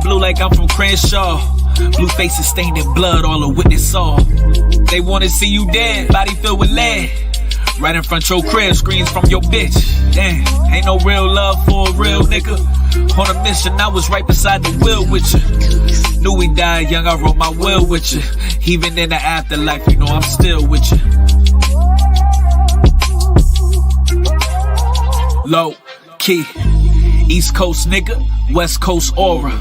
blue like I'm from Crenshaw. Blue faces stained in blood, all a witness saw. They wanna see you dead, body filled with lead. Right in front your crib, screams from your bitch. Damn, ain't no real love for a real nigga. On a mission, I was right beside the wheel with you. Knew we died young, I wrote my will with you. Even in the afterlife, you know I'm still with you. Low key, East Coast nigga, West Coast aura.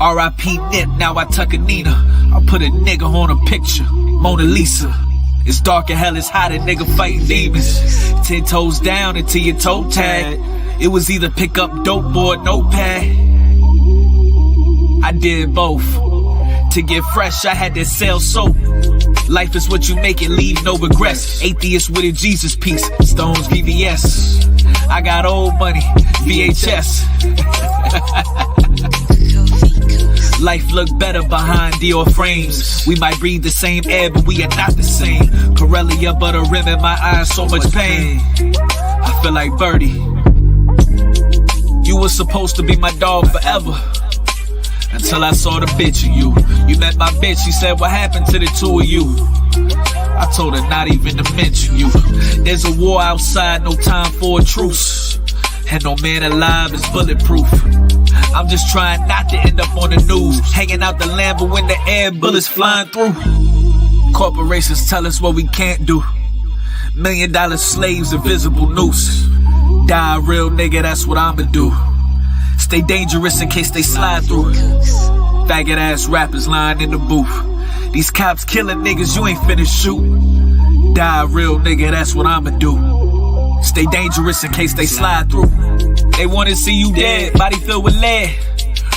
R.I.P. Nip, now I tuck a Nina. I put a nigga on a picture, Mona Lisa. It's dark and hell, it's hot, a nigga fighting demons. 10 toes down until your toe tag. It was either pick up dope or a notepad. I did both. To get fresh, I had to sell soap. Life is what you make it, leave no regrets. Atheist with a Jesus piece, Stones VVS. I got old money, VHS. Life look better behind Dior frames. We might breathe the same air, but we are not the same. Corellia, but a rim in my eyes, so much pain. I feel like Birdie. You were supposed to be my dog forever, until I saw the bitch in you. You met my bitch, she said, what happened to the two of you? I told her not even to mention you. There's a war outside, no time for a truce. And no man alive is bulletproof. I'm just trying not to end up on the news, hanging out the Lambo when the air bullets flying through. Corporations tell us what we can't do. $1 million slaves, invisible noose. Die a real nigga, that's what I'ma do. Stay dangerous in case they slide through. Faggot ass rappers lying in the booth. These cops killing niggas, you ain't finished shooting. Die a real nigga, that's what I'ma do. Stay dangerous in case they slide through. They wanna see you dead, body filled with lead.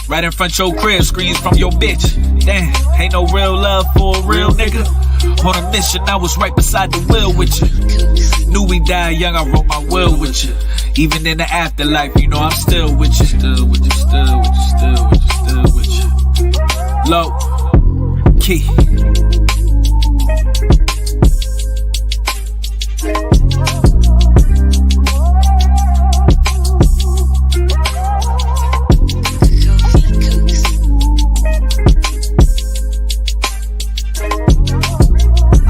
Right in front your crib, screams from your bitch. Damn, ain't no real love for a real nigga. On a mission, I was right beside the wheel with you. Knew we died young, I wrote my will with you. Even in the afterlife, you know I'm still with you. Still with you, still with you, still with you, still with you. Low key.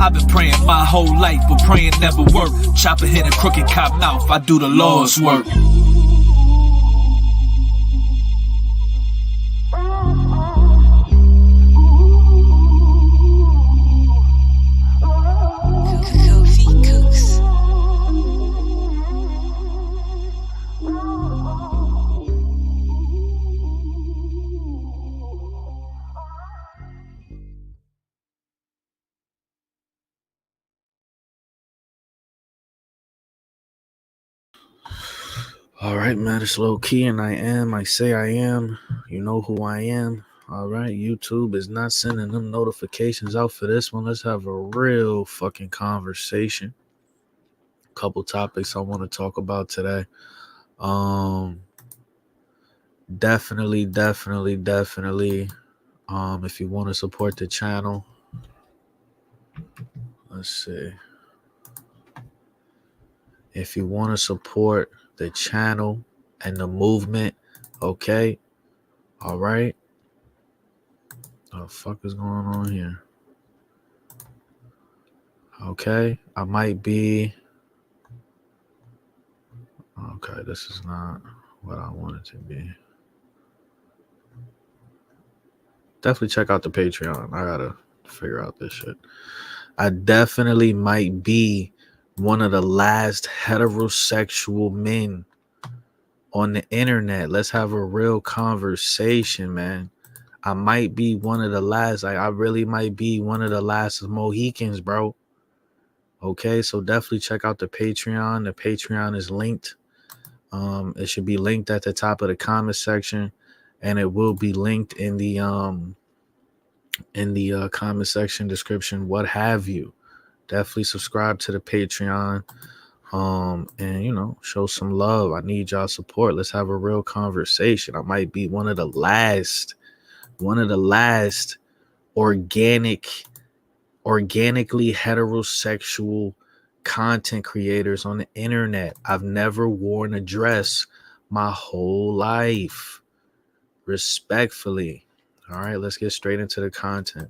I've been praying my whole life, but praying never worked. Chopper hit a crooked cop mouth, I do the Lord's work. All right, man, it's low key, and I say I am. You know who I am. All right, YouTube is not sending them notifications out for this one. Let's have a real fucking conversation. Couple topics I want to talk about today. Definitely. If you want to support the channel, let's see. If you want to support the channel and the movement, okay? All right. What the fuck is going on here? Okay, I might be. Okay, this is not what I want it to be. Definitely check out the Patreon. I gotta figure out this shit. I definitely might be one of the last heterosexual men on the internet. Let's have a real conversation, man. I might be one of the last. I really might be one of the last Mohicans, bro. Okay, so definitely check out the Patreon. The Patreon is linked. It should be linked at the top of the comment section, and it will be linked in the comment section description, what have you. Definitely subscribe to the Patreon, and show some love. I need y'all support. Let's have a real conversation. I might be one of the last organically heterosexual content creators on the internet. I've never worn a dress my whole life. Respectfully. All right, let's get straight into the content.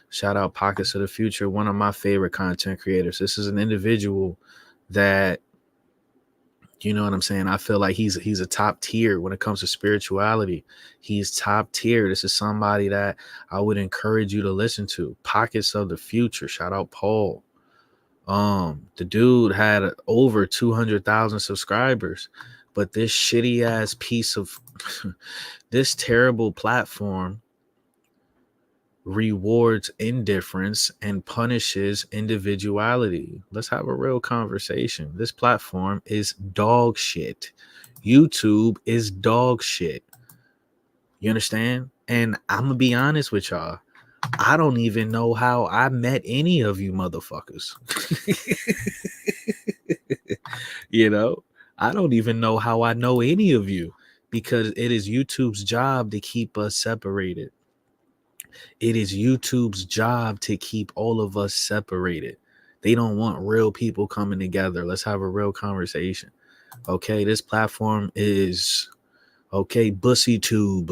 Shout out Pockets of the Future, one of my favorite content creators. This is an individual that, you know what I'm saying? I feel like he's a top tier when it comes to spirituality. He's top tier. This is somebody that I would encourage you to listen to. Pockets of the Future. Shout out Paul. The dude had over 200,000 subscribers, but this shitty ass piece of this terrible platform rewards indifference and punishes individuality. Let's have a real conversation. This platform is dog shit. YouTube is dog shit. You understand? And I'm gonna be honest with y'all. I don't even know how I met any of you motherfuckers. You know, I don't even know how I know any of you because it is YouTube's job to keep us separated. It is YouTube's job to keep all of us separated. They don't want real people coming together. Let's have a real conversation. Okay, this platform is okay, Bussy Tube.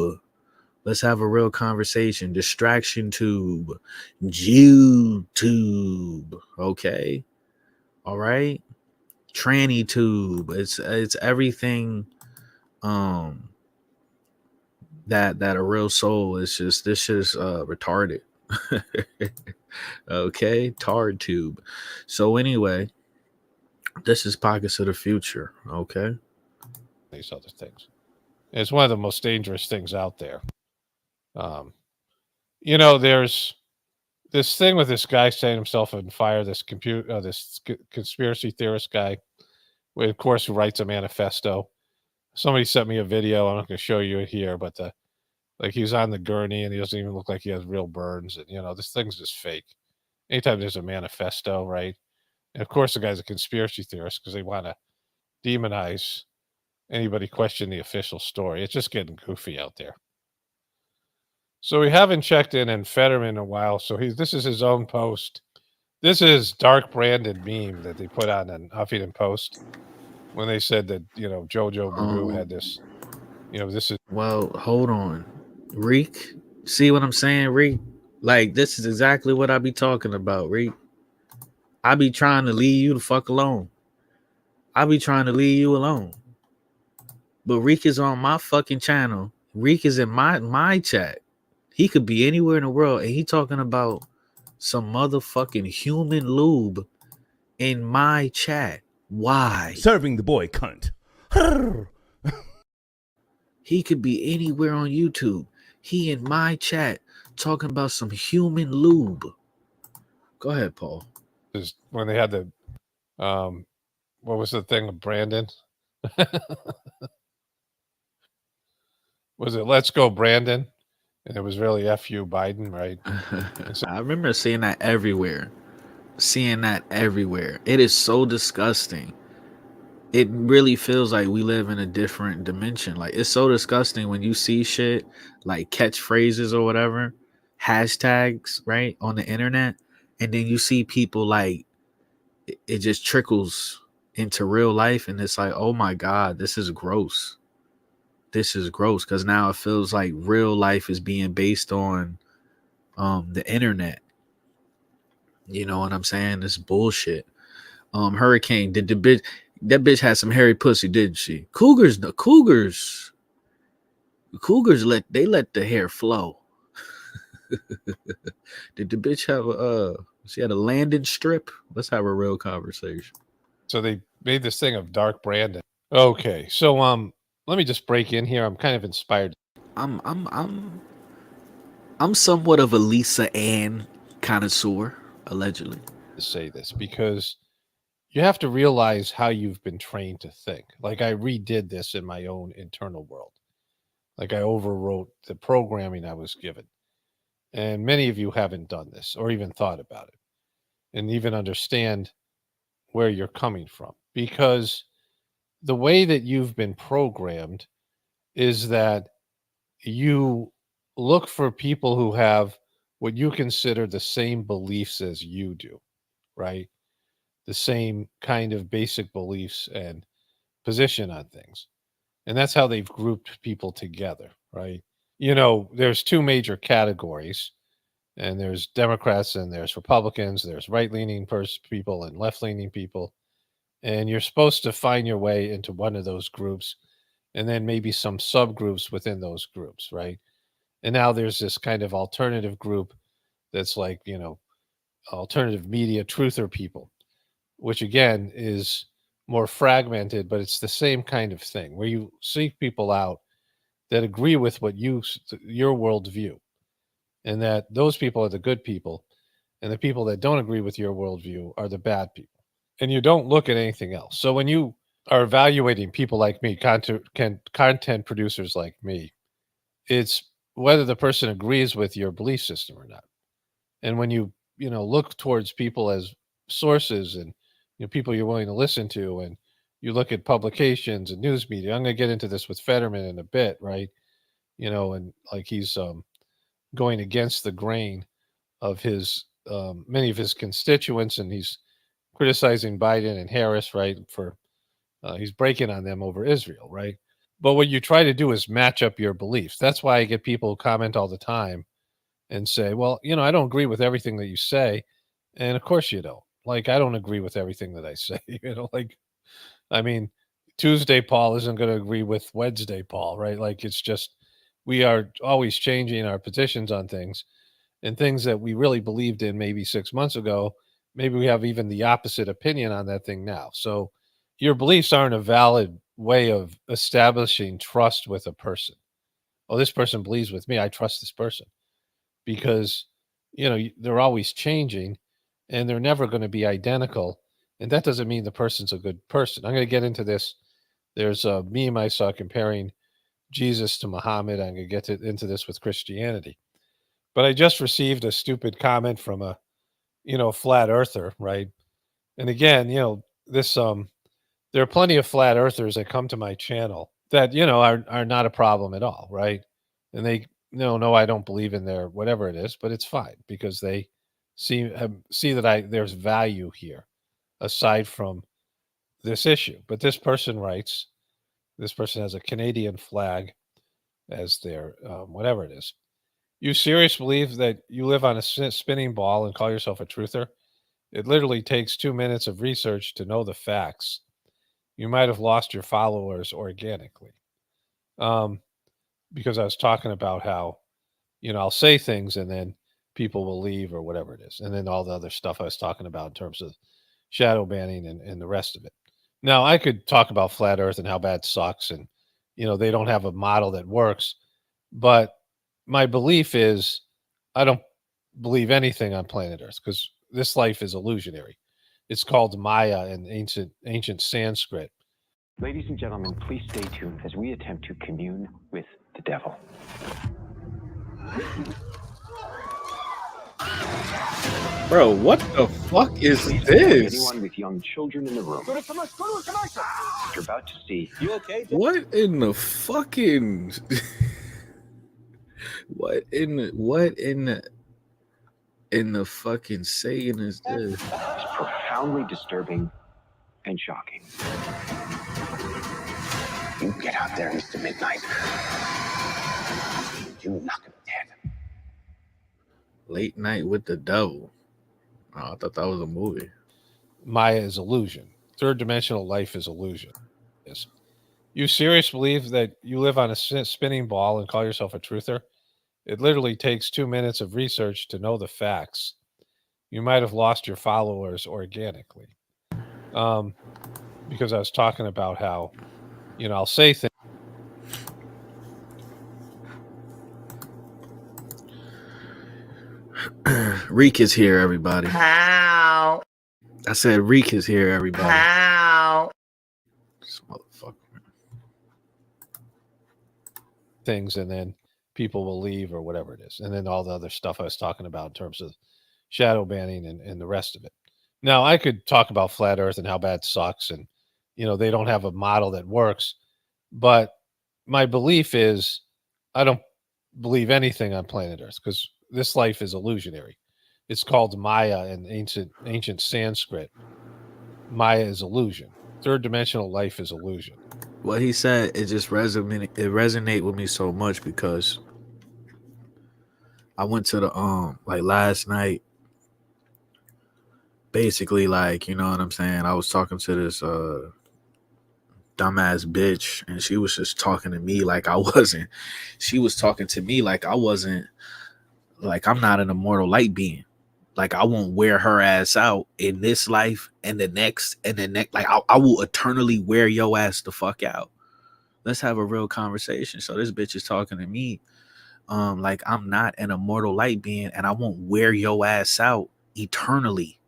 Let's have a real conversation. Distraction Tube. YouTube. Okay. All right. Tranny Tube. It's everything um that a real soul is just this is retarded. Okay, Tar Tube. So anyway, this is Pockets of the Future. Okay. These other things. It's one of the most dangerous things out there. There's this thing with this guy setting himself on fire, this conspiracy theorist guy, of course, who writes a manifesto. Somebody sent me a video. I'm not going to show you it here, but like he's on the gurney and he doesn't even look like he has real burns. And this thing's just fake. Anytime there's a manifesto, right? And of course, the guy's a conspiracy theorist because they want to demonize anybody question the official story. It's just getting goofy out there. So we haven't checked in Fetterman in a while. So this is his own post. This is Dark Brandon meme that they put on an Huffington Post when they said that, Jojo Magoo had this, this is. Well, hold on. Reek, see what I'm saying, Reek? Like, this is exactly what I be talking about, Reek. I be trying to leave you the fuck alone. I be trying to leave you alone. But Reek is on my fucking channel. Reek is in my chat. He could be anywhere in the world, and he talking about some motherfucking human lube in my chat. Why? Serving the boy cunt. He could be anywhere on YouTube. He in my chat talking about some human lube. Go ahead, Paul. Is when they had the, what was the thing with Brandon? Was it Let's Go Brandon? And it was really F you Biden, right? So, I remember seeing that everywhere. It is so disgusting. It really feels like we live in a different dimension. Like, it's so disgusting when you see shit like catchphrases or whatever, hashtags, right, on the internet, and then you see people like it just trickles into real life, and it's like, oh my God, this is gross. This is gross because now it feels like real life is being based on the internet. You know what I'm saying? This bullshit. Hurricane, did the bitch that bitch had some hairy pussy, didn't she? Cougars let the hair flow. Did the bitch have she had a landing strip? Let's have a real conversation. So they made this thing of Dark Brandon. Okay, so let me just break in here. I'm kind of inspired. I'm somewhat of a Lisa Ann connoisseur, allegedly. To say this because you have to realize how you've been trained to think. Like I redid this in my own internal world. Like I overwrote the programming I was given. And many of you haven't done this or even thought about it and even understand where you're coming from. Because the way that you've been programmed is that you look for people who have what you consider the same beliefs as you do, right? The same kind of basic beliefs and position on things. And that's how they've grouped people together, right? there's two major categories, and there's Democrats and there's Republicans, there's right-leaning people and left-leaning people, and you're supposed to find your way into one of those groups, and then maybe some subgroups within those groups, right? And now there's this kind of alternative group that's like, alternative media truther people, which again is more fragmented, but it's the same kind of thing where you seek people out that agree with your worldview, and that those people are the good people, and the people that don't agree with your worldview are the bad people. And you don't look at anything else. So when you are evaluating people like me, content producers like me, it's whether the person agrees with your belief system or not. And when you look towards people as sources and people you're willing to listen to, and you look at publications and news media. I'm going to get into this with Fetterman in a bit, right? And like he's going against the grain of his many of his constituents, and he's criticizing Biden and Harris, right? For he's breaking on them over Israel, right? But what you try to do is match up your beliefs. That's why I get people comment all the time and say, well, I don't agree with everything that you say. And of course you don't. Like, I don't agree with everything that I say. Like, I mean, Tuesday Paul isn't going to agree with Wednesday Paul, right? Like, it's just, we are always changing our positions on things, and things that we really believed in maybe 6 months ago. Maybe we have even the opposite opinion on that thing now. So your beliefs aren't a valid way of establishing trust with a person. Oh, this person believes with me, I trust this person, because they're always changing, and they're never going to be identical, and that doesn't mean the person's a good person. I'm going to get into this. There's a meme I saw comparing Jesus to Muhammad. I'm going to get into this with Christianity, but I just received a stupid comment from a flat earther, right? And again, this there are plenty of flat earthers that come to my channel that are not a problem at all, right? And they no, I don't believe in their whatever it is, but it's fine because they see that there's value here aside from this issue. But this person writes, this person has a Canadian flag as their whatever it is. You seriously believe that you live on a spinning ball and call yourself a truther? It literally takes 2 minutes of research to know the facts. You might have lost your followers organically. Because I was talking about how, I'll say things and then people will leave or whatever it is. And then all the other stuff I was talking about in terms of shadow banning and the rest of it. Now, I could talk about flat earth and how bad it sucks, and, they don't have a model that works. But my belief is I don't believe anything on planet Earth, because this life is illusionary. It's called Maya in ancient Sanskrit. Ladies and gentlemen, please stay tuned as we attempt to commune with the devil. Bro, what the fuck is Please this? anyone with young children in the room. You're about to see. You okay? What in the fucking what in the fucking saying is this? It's profoundly disturbing and shocking. You get out there, Mr. Midnight. You knock him dead. Late Night with the Devil. Oh, I thought that was a movie. Maya is illusion. Third dimensional life is illusion. Yes. You seriously believe that you live on a spinning ball and call yourself a truther? It literally takes 2 minutes of research to know the facts. You might have lost your followers organically. Because I was talking about how, I'll say things. Reek is here, everybody. How? I said Reek is here, everybody. How? This motherfucker. Things, and then people will leave or whatever it is. And then all the other stuff I was talking about in terms of shadow banning and the rest of it. Now, I could talk about flat earth and how bad it sucks, and, they don't have a model that works. But my belief is I don't believe anything on planet Earth, because this life is illusionary. It's called Maya in ancient Sanskrit. Maya is illusion. Third dimensional life is illusion. What he said, it just resonate with me so much, because I went to the like last night. Basically, like, you know what I'm saying? I was talking to this dumbass bitch, and she was just talking to me like I wasn't. She was talking to me like I wasn't, like I'm not an immortal light being. Like I won't wear her ass out in this life and the next and the next. Like I will eternally wear your ass the fuck out. Let's have a real conversation. So this bitch is talking to me like I'm not an immortal light being, and I won't wear your ass out eternally.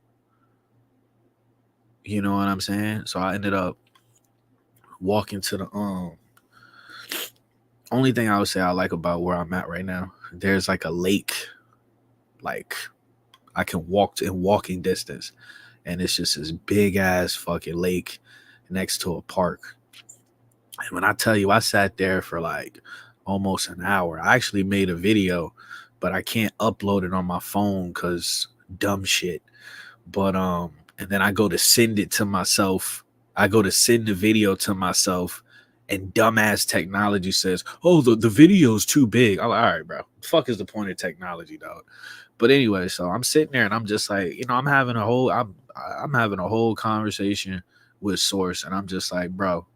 You know what I'm saying? So I ended up walking to the only thing I would say I like about where I'm at right now, there's like a lake, like I can walk to in walking distance, and it's just this big ass fucking lake next to a park. And when I tell you I sat there for like almost an hour, I actually made a video, but I can't upload it on my phone because dumb shit. But and then I go to send it to myself. I go to send the video to myself, and dumbass technology says, "Oh, the video's too big." I'm like, all right, bro. Fuck is the point of technology, dog? But anyway, so I'm sitting there and I'm just like, you know, I'm having a whole conversation with Source, and I'm just like, bro,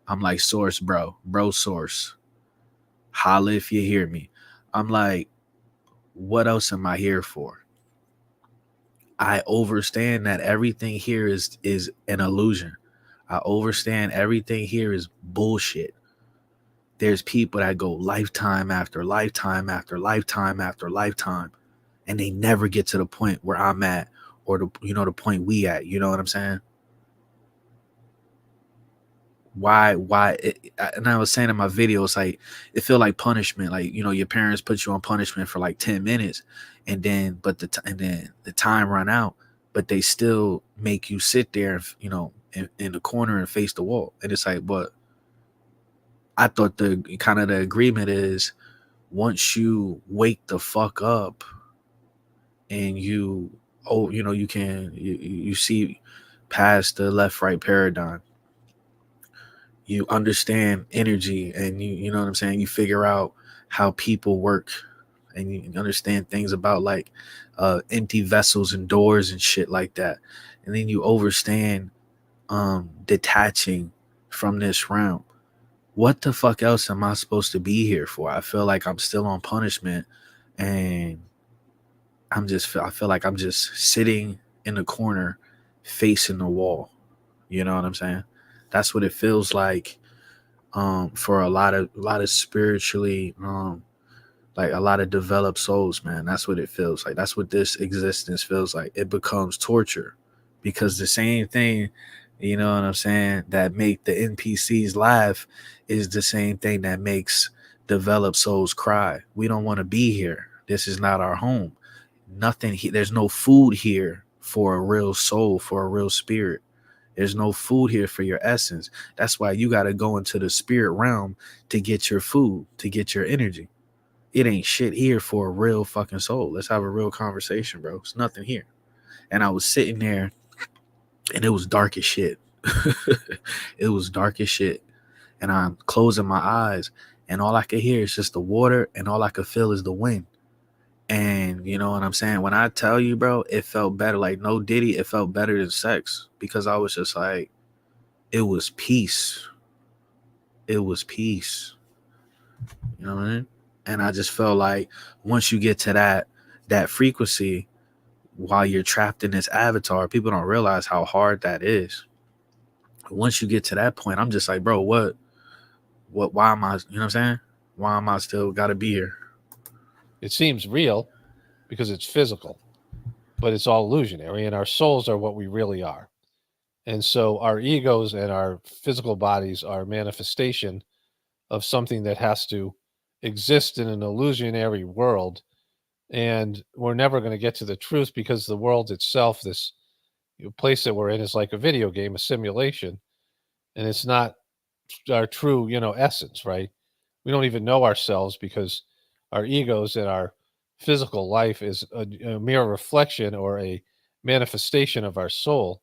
I'm like, Source, bro, Source, holla if you hear me. I'm like, what else am I here for? I understand that everything here is an illusion. I understand everything here is bullshit. There's people that go lifetime after lifetime after lifetime after lifetime, and they never get to the point where I'm at, or the point we at. You know what I'm saying? And I was saying in my video, it's like it feel like punishment. Like, you know, your parents put you on punishment for like 10 minutes, and then the time run out, but they still make you sit there, you know, in the corner and face the wall. And it's like, but I thought the kind of the agreement is once you wake the fuck up and you you see past the left right paradigm, you understand energy, and you know what I'm saying, you figure out how people work, and you understand things about like empty vessels and doors and shit like that, and then you understand detaching from this realm. What the fuck else am I supposed to be here for? I feel like I'm still on punishment, and I feel like I'm just sitting in the corner facing the wall. You know what I'm saying? That's what it feels like for a lot of spiritually like a lot of developed souls, man. That's what it feels like. That's what this existence feels like. It becomes torture, because the same thing, you know what I'm saying, that make the NPCs laugh is the same thing that makes developed souls cry. We don't want to be here. This is not our home. There's no food here for a real soul, for a real spirit. There's no food here for your essence. That's why you got to go into the spirit realm to get your food, to get your energy. It ain't shit here for a real fucking soul. Let's have a real conversation, bro. It's nothing here. And I was sitting there, and it was dark as shit. It was dark as shit. And I'm closing my eyes, and all I could hear is just the water, and all I could feel is the wind. And you know what I'm saying? When I tell you, bro, it felt better. Like, no Diddy, it felt better than sex, because I was just like, it was peace. It was peace. You know what I mean? And I just felt like once you get to that frequency, while you're trapped in this avatar, people don't realize how hard that is. Once you get to that point, I'm just like, bro, why am I, you know what I'm saying? Why am I still got to be here? It seems real because it's physical, but it's all illusionary, and our souls are what we really are. And so our egos and our physical bodies are a manifestation of something that has to exist in an illusionary world. And we're never going to get to the truth, because the world itself, this place that we're in, is like a video game, a simulation, and it's not our true, essence, right? We don't even know ourselves, because our egos and our physical life is a mere reflection or a manifestation of our soul,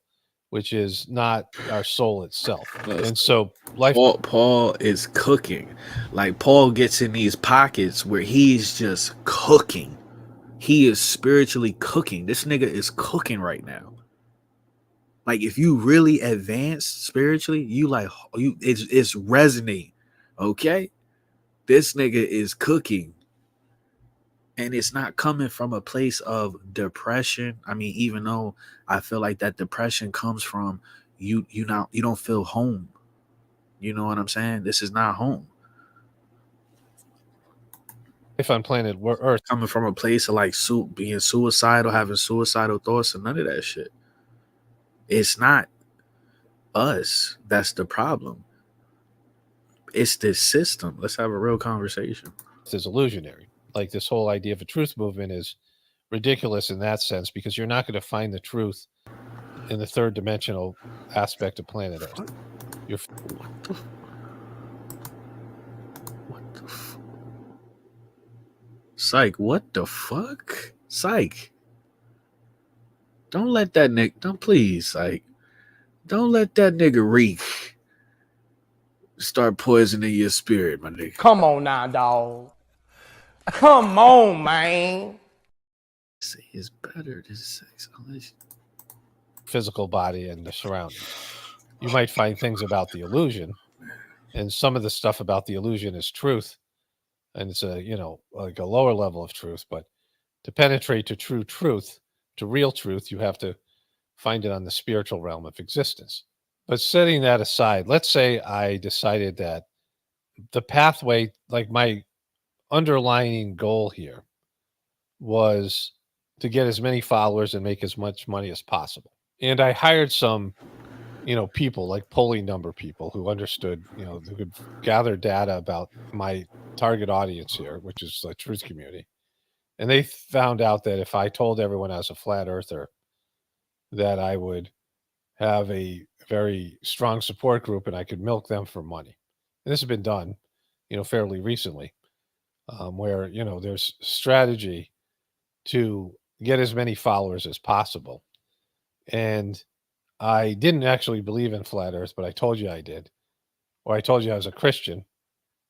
which is not our soul itself. And so life, Paul is cooking. Like, Paul gets in these pockets where he's just cooking. he is spiritually cooking. This nigga is cooking right now. Like, if you really advance spiritually, you like you it's resonating. Okay? This nigga is cooking. And it's not coming from a place of depression. I mean, even though I feel like that depression comes from you don't feel home. You know what I'm saying? This is not home. Life on planet Earth Coming from a place of like being suicidal, having suicidal thoughts, and none of that shit. It's not us that's the problem. It's this system. Let's have a real conversation. is illusionary. Like, this whole idea of a truth movement is ridiculous in that sense, because you're not going to find the truth in the third dimensional aspect of planet Earth. Psych, what the fuck? Psych. Don't let that nigga, don't let that nigga reek start poisoning your spirit, my nigga. Come on now, dog. Come on, man. Say it's better than sex. Physical body and the surroundings. You might find things about the illusion, and some of the stuff about the illusion is truth, and it's a, you know, like a lower level of truth. But to penetrate to true truth, to real truth, you have to find it on the spiritual realm of existence. But setting that aside, let's say I decided that the pathway, like my underlying goal here, was to get as many followers and make as much money as possible. And I hired some, you know, people, like polling number people who understood, you know, who could gather data about my target audience here, which is the truth community. And they found out that if I told everyone I was a flat earther, that I would have a very strong support group and I could milk them for money. And this has been done, you know, fairly recently, where, you know, there's strategy to get as many followers as possible. And I didn't actually believe in flat earth, but I told you I did, or I told you I was a Christian.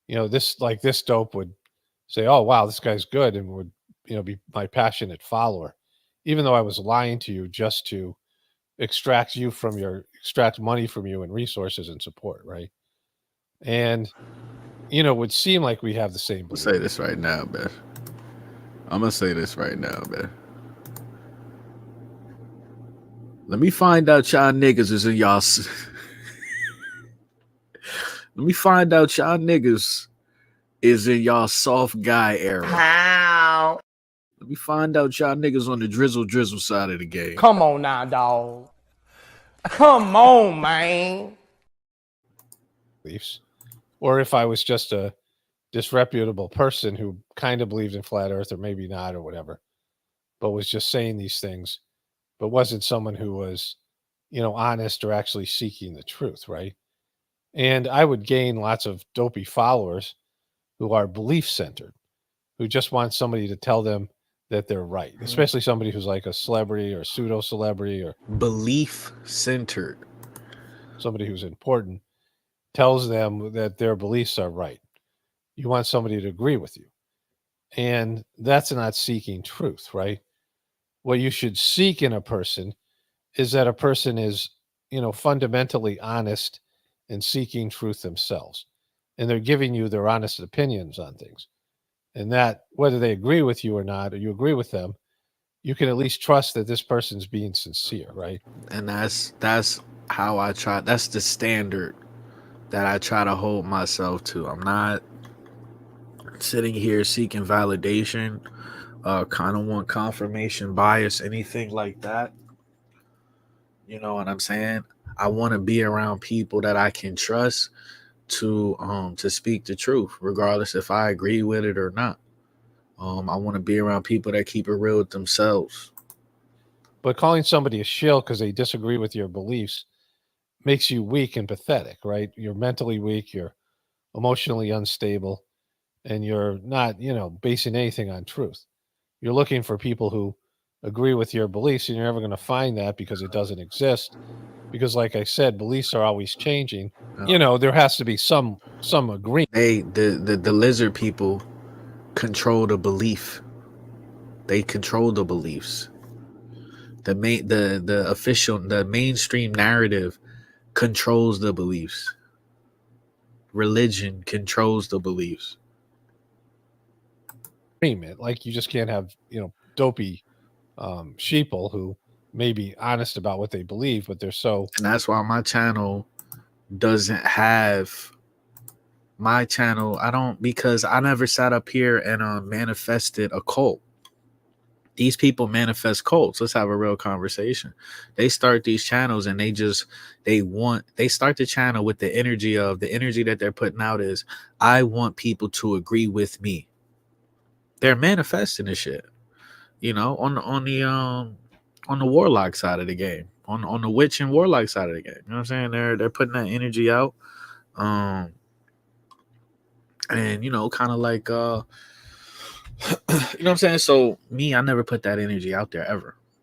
You know, this dope would say, oh, wow, this guy's good, and would, you know, be my passionate follower, even though I was lying to you just to extract money from you and resources and support, right? And, you know, it would seem like we have the same belief. I'm gonna say this right now, man. Let me find out y'all niggas is in y'all. Let me find out y'all niggas is in y'all soft guy era. How? Let me find out y'all niggas on the drizzle side of the game. Come on now, dog. Come on, man. Beliefs. Or if I was just a disreputable person who kind of believed in flat earth, or maybe not, or whatever, but was just saying these things, but wasn't someone who was, you know, honest or actually seeking the truth, right? And I would gain lots of dopey followers who are belief centered, who just want somebody to tell them that they're right, especially somebody who's like a celebrity or pseudo celebrity or belief centered. Somebody who's important tells them that their beliefs are right. You want somebody to agree with you. And that's not seeking truth, right? What you should seek in a person is that a person is, you know, fundamentally honest and seeking truth themselves. And they're giving you their honest opinions on things. And that, whether they agree with you or not, or you agree with them, you can at least trust that this person's being sincere, right? And that's how I try. That's the standard that I try to hold myself to. I'm not sitting here seeking validation, kind of want confirmation bias, anything like that. You know what I'm saying? I want to be around people that I can trust to speak the truth, regardless if I agree with it or not. I want to be around people that keep it real with themselves. But calling somebody a shill because they disagree with your beliefs makes you weak and pathetic, right? You're mentally weak, you're emotionally unstable, and you're not, you know, basing anything on truth. You're looking for people who agree with your beliefs, and you're never going to find that because it doesn't exist. Because, like I said, beliefs are always changing. You know, there has to be some agreement. The lizard people control the belief. They control the beliefs. The mainstream narrative controls the beliefs. Religion controls the beliefs. Like you just can't have, dopey sheeple who may be honest about what they believe, but they're so. And that's why my channel doesn't have because I never sat up here and manifested a cult. These people manifest cults. Let's have a real conversation. They start these channels and they start the channel with the energy that they're putting out is, I want people to agree with me. They're manifesting this shit, on the warlock side of the game, on the witch and warlock side of the game. You know what I'm saying? They're putting that energy out. And kind of like you know what I'm saying? So me, I never put that energy out there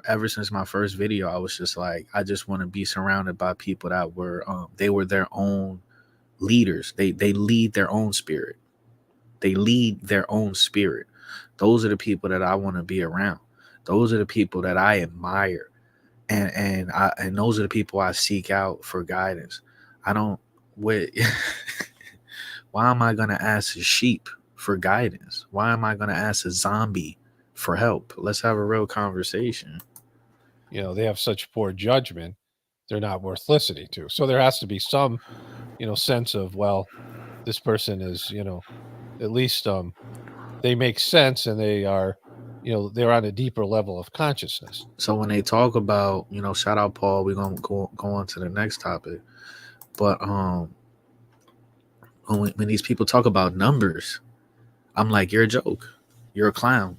ever since my first video. I was just like, I just want to be surrounded by people that were they were their own leaders. They lead their own spirit. Those are the people that I want to be around. Those are the people that I admire, and those are the people I seek out for guidance. I don't wait. Why am I gonna ask a sheep for guidance? Why am I gonna ask a zombie for help? Let's have a real conversation. They have such poor judgment, they're not worth listening to. So there has to be some, sense of, well, this person is, at least they make sense and they are, they're on a deeper level of consciousness. So when they talk about, shout out Paul, we're gonna go on to the next topic. But when these people talk about numbers, I'm like, you're a joke. You're a clown.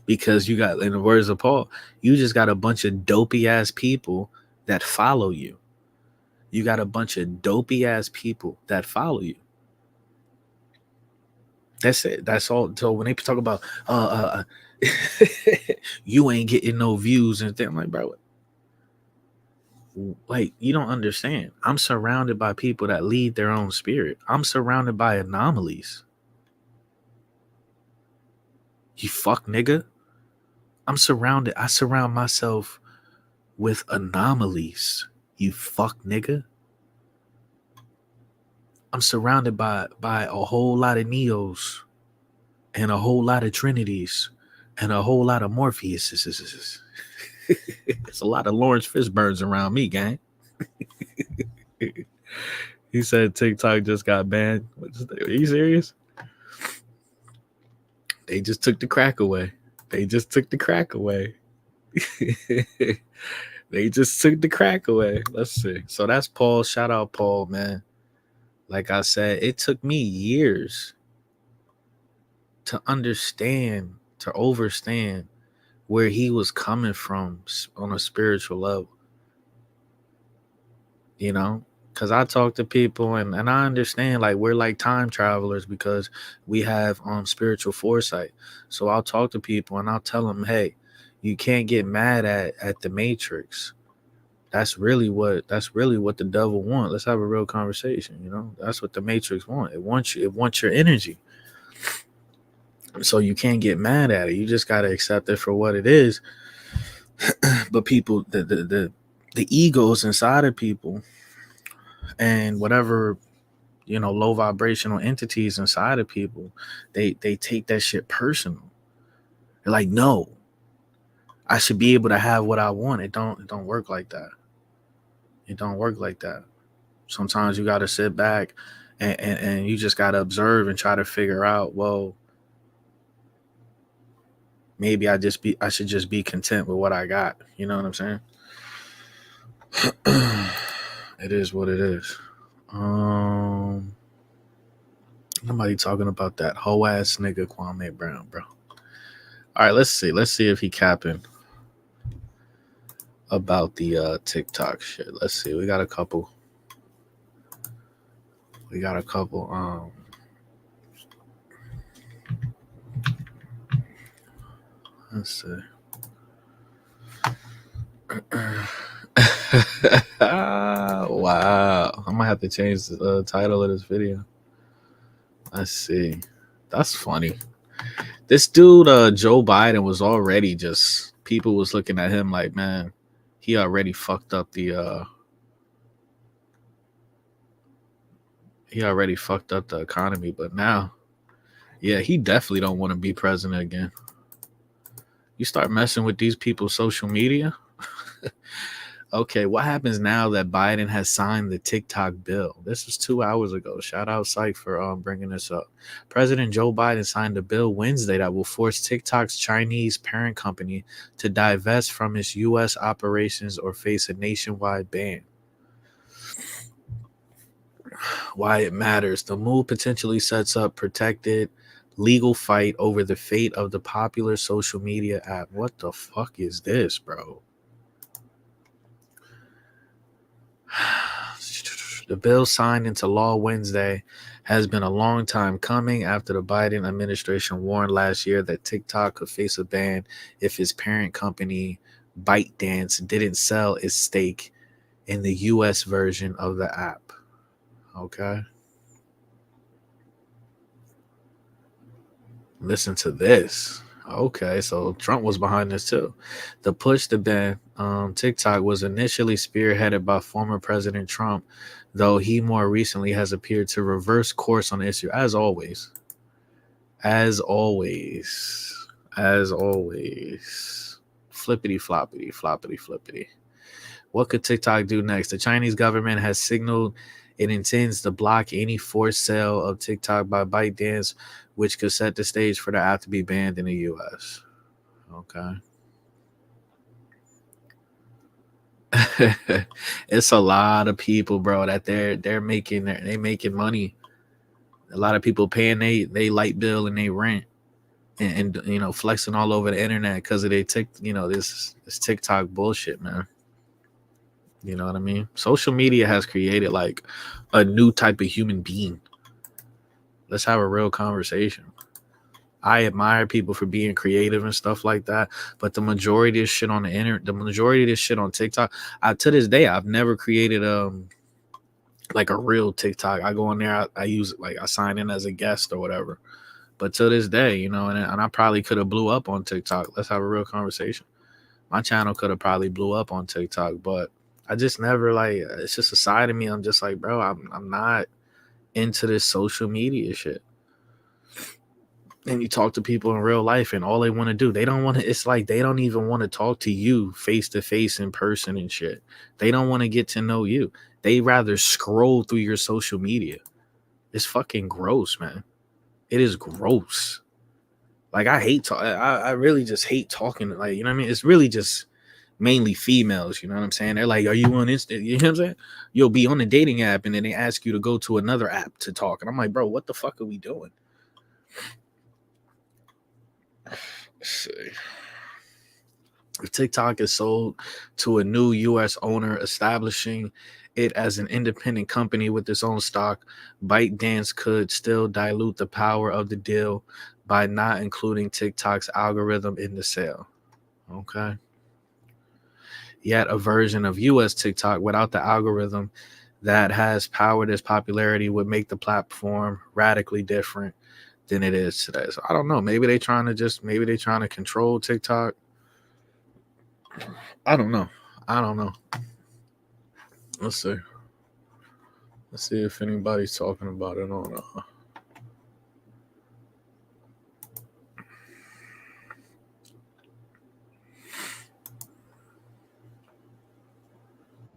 Because you got, in the words of Paul, you just got a bunch of dopey ass people that follow you. You got a bunch of dopey ass people that follow you. That's it. That's all. So when they talk about you ain't getting no views and things, I'm like, bro, like, you don't understand. I'm surrounded by people that lead their own spirit. I'm surrounded by anomalies. You fuck nigga. I surround myself with anomalies. You fuck nigga. I'm surrounded by a whole lot of Neos and a whole lot of Trinities and a whole lot of Morpheuses. It's a lot of Lawrence Fishburnes around me, gang. He said TikTok just got banned. Are you serious? They just took the crack away. They just took the crack away. Let's see. So that's Paul. Shout out Paul, man. Like I said, it took me years to understand, to overstand where he was coming from on a spiritual level. Because I talk to people and I understand, like, we're like time travelers because we have spiritual foresight. So I'll talk to people and I'll tell them, hey, you can't get mad at the Matrix. That's really what the devil wants. Let's have a real conversation. That's what the Matrix wants. It wants your energy. So you can't get mad at it. You just got to accept it for what it is. But people, the egos inside of people and whatever, low vibrational entities inside of people, they take that shit personal. They're like, no, I should be able to have what I want. It don't work like that. It don't work like that. Sometimes you got to sit back and you just got to observe and try to figure out, well, maybe I should just be content with what I got. You know what I'm saying? It is what it is. Nobody talking about that whole ass nigga Kwame Brown, bro. All right, let's see if he capping about the TikTok shit. Let's see. We got a couple. Let's see. Wow. I might have to change the title of this video. Let's see. That's funny. This dude, Joe Biden, was already just people was looking at him like, man, he already fucked up the economy. But now, yeah, he definitely don't want to be president again. You start messing with these people's social media. Okay, what happens now that Biden has signed the TikTok bill? This was 2 hours ago. Shout out Syke for bringing this up. President Joe Biden signed a bill Wednesday that will force TikTok's Chinese parent company to divest from its U.S. operations or face a nationwide ban. Why it matters. The move potentially sets up protected legal fight over the fate of the popular social media app. What the fuck is this, bro? The bill signed into law Wednesday has been a long time coming after the Biden administration warned last year that TikTok could face a ban if its parent company ByteDance didn't sell its stake in the US version of the app. Okay. Listen to this. Okay, so Trump was behind this too. The push to ban TikTok was initially spearheaded by former President Trump, though he more recently has appeared to reverse course on the issue, as always. As always. As always. Flippity floppity, floppity flippity. What could TikTok do next? The Chinese government has signaled it intends to block any forced sale of TikTok by ByteDance, which could set the stage for the app to be banned in the U.S. Okay. It's a lot of people, bro, that they're making money. A lot of people paying they light bill and they rent and you know flexing all over the internet because of this TikTok bullshit, man. You know what I mean? Social media has created like a new type of human being. Let's have a real conversation. I admire people for being creative and stuff like that, but the majority of this shit on the internet, the majority of this shit on TikTok, to this day, I've never created like a real TikTok. I go on there, I use it, like I sign in as a guest or whatever. But to this day, you know, and I probably could have blew up on TikTok. Let's have a real conversation. My channel could have probably blew up on TikTok, but I just never like. It's just a side of me. I'm just like, bro, I'm not into this social media shit. And you talk to people in real life and all they want to do, they don't want to, it's like they don't even want to talk to you face to face in person and shit. They don't want to get to know you. They rather scroll through your social media. It's fucking gross, man. It is gross. Like I really just hate talking. Like, you know what I mean? It's really just mainly females, you know what I'm saying? They're like, are you on Insta? You know what I'm saying? You'll be on the dating app and then they ask you to go to another app to talk. And I'm like, bro, what the fuck are we doing? Let's see. If TikTok is sold to a new U.S. owner establishing it as an independent company with its own stock, ByteDance could still dilute the power of the deal by not including TikTok's algorithm in the sale. Okay. Yet a version of U.S. TikTok without the algorithm that has powered its popularity would make the platform radically different than it is today. So I don't know. Maybe they're trying to control TikTok. I don't know. Let's see. Let's see if anybody's talking about it on.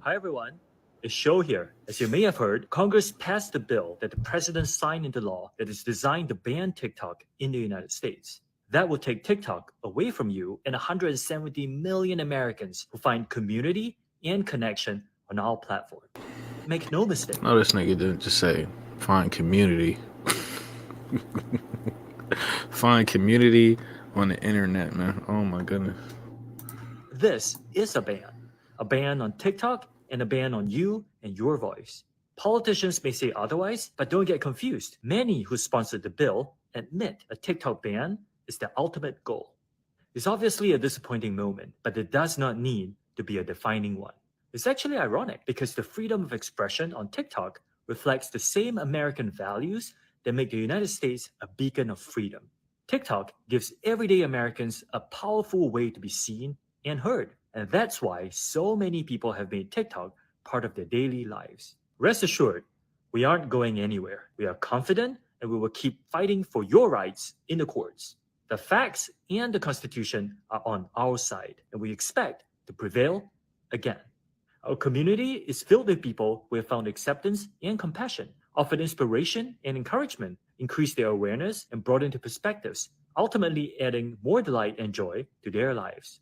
Hi, everyone. It's Show here. As you may have heard, Congress passed a bill that the president signed into law that is designed to ban TikTok in the United States. That will take TikTok away from you and 170 million Americans who find community and connection on our platform. Make no mistake. No, this nigga didn't just say find community. Find community on the internet, man. Oh my goodness. This is a ban on TikTok and a ban on you and your voice. Politicians may say otherwise, but don't get confused. Many who sponsored the bill admit a TikTok ban is the ultimate goal. It's obviously a disappointing moment, but it does not need to be a defining one. It's actually ironic because the freedom of expression on TikTok reflects the same American values that make the United States a beacon of freedom. TikTok gives everyday Americans a powerful way to be seen and heard. And that's why so many people have made TikTok part of their daily lives. Rest assured, we aren't going anywhere. We are confident and we will keep fighting for your rights in the courts. The facts and the Constitution are on our side, and we expect to prevail again. Our community is filled with people who have found acceptance and compassion, offered inspiration and encouragement, increased their awareness, and broadened their perspectives, ultimately adding more delight and joy to their lives.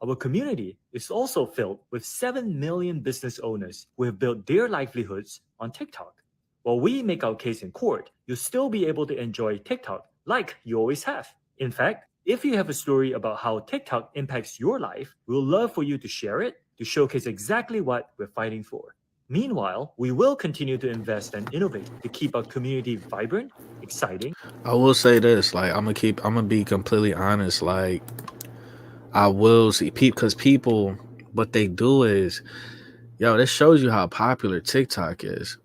Our community is also filled with 7 million business owners who have built their livelihoods on TikTok. While we make our case in court, you'll still be able to enjoy TikTok like you always have. In fact, if you have a story about how TikTok impacts your life, we'll love for you to share it to showcase exactly what we're fighting for. Meanwhile, we will continue to invest and innovate to keep our community vibrant, exciting. I will say this, like I'm gonna be completely honest, like I will see because people what they do is, yo, this shows you how popular TikTok is.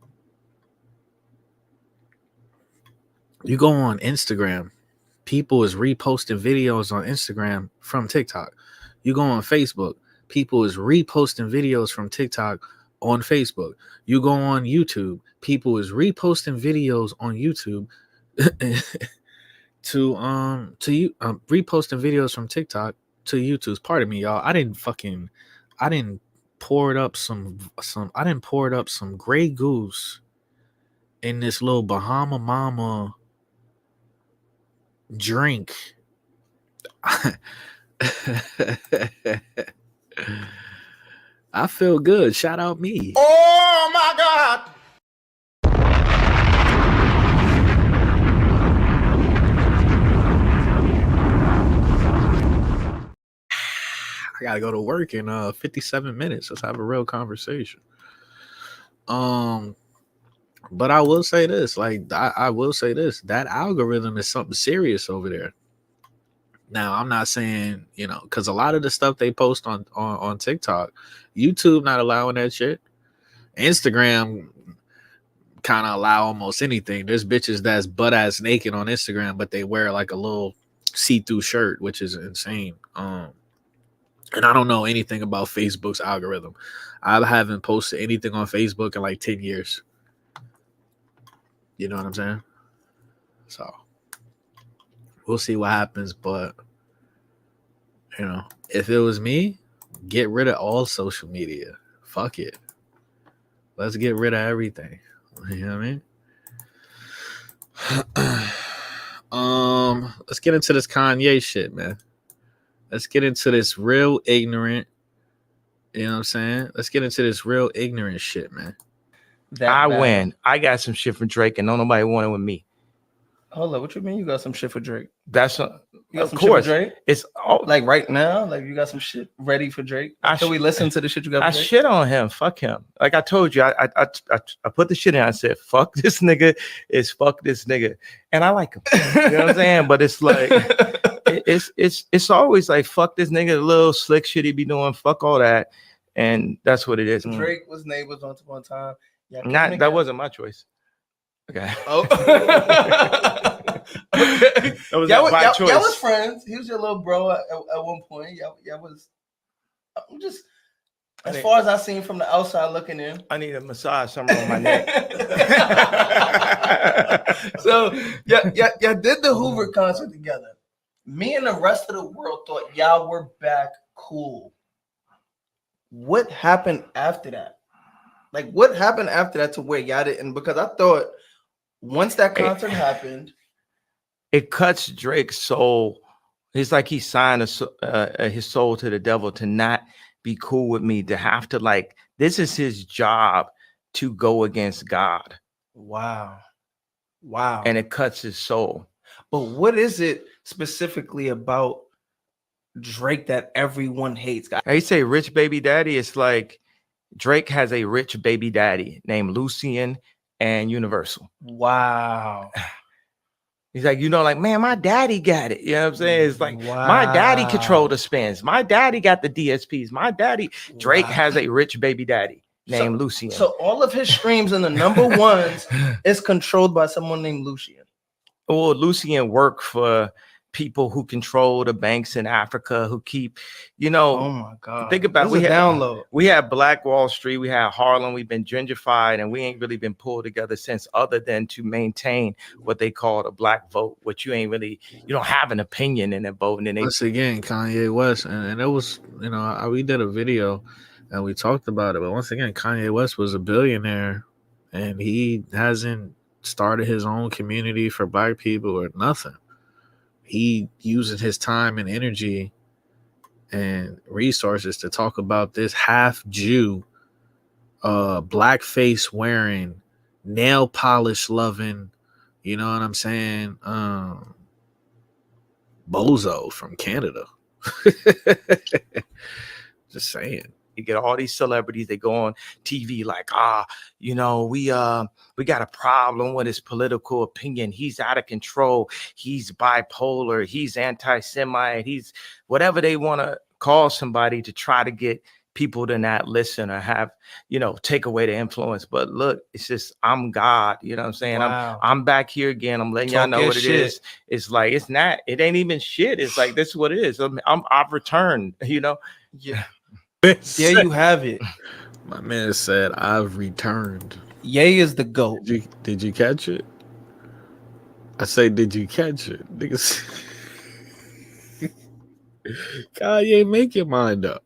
You go on Instagram, people is reposting videos on Instagram from TikTok. You go on Facebook, people is reposting videos from TikTok on Facebook. You go on YouTube, people is reposting videos on YouTube to you reposting videos from TikTok to YouTube. Pardon me, y'all. I didn't pour it up some Grey Goose in this little Bahama Mama drink. I feel good. Shout out me. Oh my God. I gotta go to work in 57 minutes. Let's have a real conversation. But I will say this, I will say this, that algorithm is something serious over there. Now, I'm not saying, because a lot of the stuff they post on TikTok, YouTube not allowing that shit. Instagram kind of allow almost anything. There's bitches that's butt ass naked on Instagram, but they wear like a little see-through shirt, which is insane. And I don't know anything about Facebook's algorithm. I haven't posted anything on Facebook in like 10 years. You know what I'm saying? So we'll see what happens. But, if it was me, get rid of all social media. Fuck it. Let's get rid of everything. You know what I mean? Let's get into this Kanye shit, man. Let's get into this real ignorant, you know what I'm saying? Let's get into this real ignorant shit, man. I win. I got some shit for Drake, and don't nobody want it with me. Hold up, what you mean you got some shit for Drake? That's You got of some course. shit for Drake? It's all Like right now, like you got some shit ready for Drake. Can we listen to the shit you got? I For Drake? shit on him. Fuck him. Like I told you, I put the shit in. I said, "Fuck this nigga." It's fuck this nigga, and I like him. You know what I'm saying? But it's like it's always like fuck this nigga, the little slick shit he be doing. Fuck all that, and that's what it is. Drake was neighbors once upon a time. Yeah, That wasn't my choice. Okay. Oh. Okay. That was my choice. Y'all was friends. He was your little bro at one point. Y'all was. I'm just as far as I seen from the outside looking in. I need a massage somewhere on my neck. So yeah, did the Hoover concert together. Me and the rest of the world thought y'all were back cool. What happened after that? Like, what happened after that to where y'all didn't? Because I thought once that concert happened, it cuts Drake's soul. It's like he signed his soul to the devil to not be cool with me, to have to like, this is his job to go against God. Wow. And it cuts his soul. But what is it specifically about Drake that everyone hates? I say rich baby daddy. It's like Drake has a rich baby daddy named Lucian and Universal. Wow. He's like, like, man, my daddy got it. You know what I'm saying? It's like, my daddy controlled the spins. My daddy got the DSPs. My daddy, Drake has a rich baby daddy named Lucian. So all of his streams and the number ones is controlled by someone named Lucian. Well, Lucian worked for people who control the banks in Africa, who keep, Oh my God. think about This is a download. we had Black Wall Street, we had Harlem, we've been gentrified, and we ain't really been pulled together since, other than to maintain what they call the black vote, which you don't have an opinion in it voting. And Once again, Kanye West, and it was, we did a video and we talked about it, but once again, Kanye West was a billionaire and he hasn't started his own community for black people or nothing. He using his time and energy and resources to talk about this half Jew, blackface wearing, nail polish loving, you know what I'm saying? Bozo from Canada. Just saying. You get all these celebrities, they go on TV like, we got a problem with his political opinion. He's out of control. He's bipolar. He's anti-Semite. He's whatever they want to call somebody to try to get people to not listen or have, take away the influence. But look, it's just, I'm God. You know what I'm saying? Wow. I'm back here again. I'm letting y'all know what it is. It's like, it ain't even shit. It's like, this is what it is. I've returned, Yeah. There you have it. My man said, I've returned. Ye is the GOAT. Did you catch it? I say, did you catch it? Niggas. Kanye, make your mind up.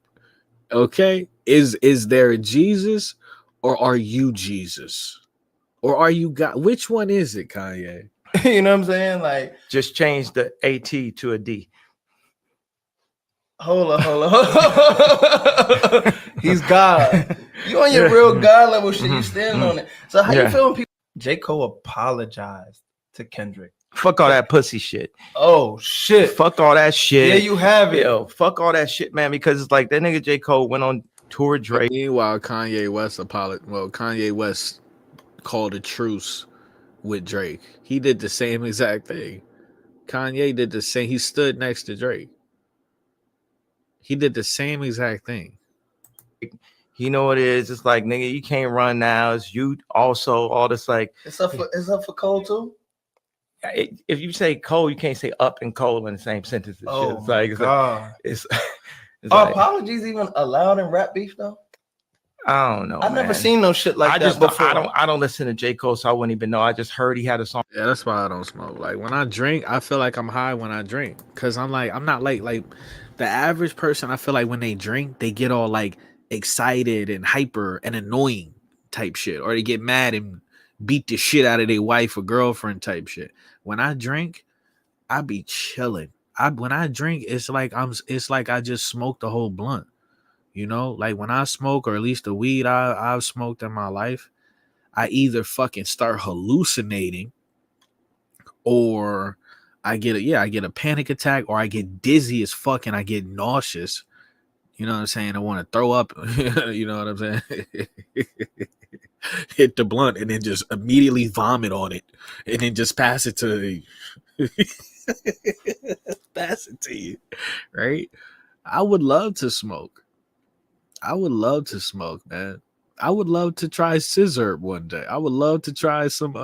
Okay? Is there a Jesus or are you Jesus? Or are you God? Which one is it, Kanye? You know what I'm saying? Like, just change the AT to a D. Hold on. He's God. You on your real God level shit. You standing on it. So how you feel when people? J. Cole apologized to Kendrick. Fuck all that pussy shit. Oh shit. Fuck all that shit. Yeah, you have it. Yo, fuck all that shit, man. Because it's like that nigga J. Cole went on tour Drake. Meanwhile, Kanye West called a truce with Drake. He did the same exact thing. Kanye did the same. He stood next to Drake. He did the same exact thing. You know what it is? It's like, nigga, you can't run now. It's you also all this like. It's up for Cole too. If you say Cole, you can't say up and Cole in the same sentence. Oh, it's like, God. It's Are like, apologies even allowed in rap beef though? I don't know. I've never seen no shit like that before. I don't listen to J. Cole, so I wouldn't even know. I just heard he had a song. Yeah, that's why I don't smoke. Like when I drink, I feel like I'm high when I drink. Cause I'm not like the average person. I feel like when they drink, they get all like excited and hyper and annoying type shit. Or they get mad and beat the shit out of their wife or girlfriend type shit. When I drink, I be chilling. When I drink, it's like I just smoked a whole blunt. You know, like when I smoke, or at least the weed I've smoked in my life, I either fucking start hallucinating, or I get a panic attack, or I get dizzy as fuck and I get nauseous. You know what I'm saying? I want to throw up. You know what I'm saying? Hit the blunt and then just immediately vomit on it, and then just pass it to you, right? I would love to smoke. Man. I would love to try scissor one day. I would love to try some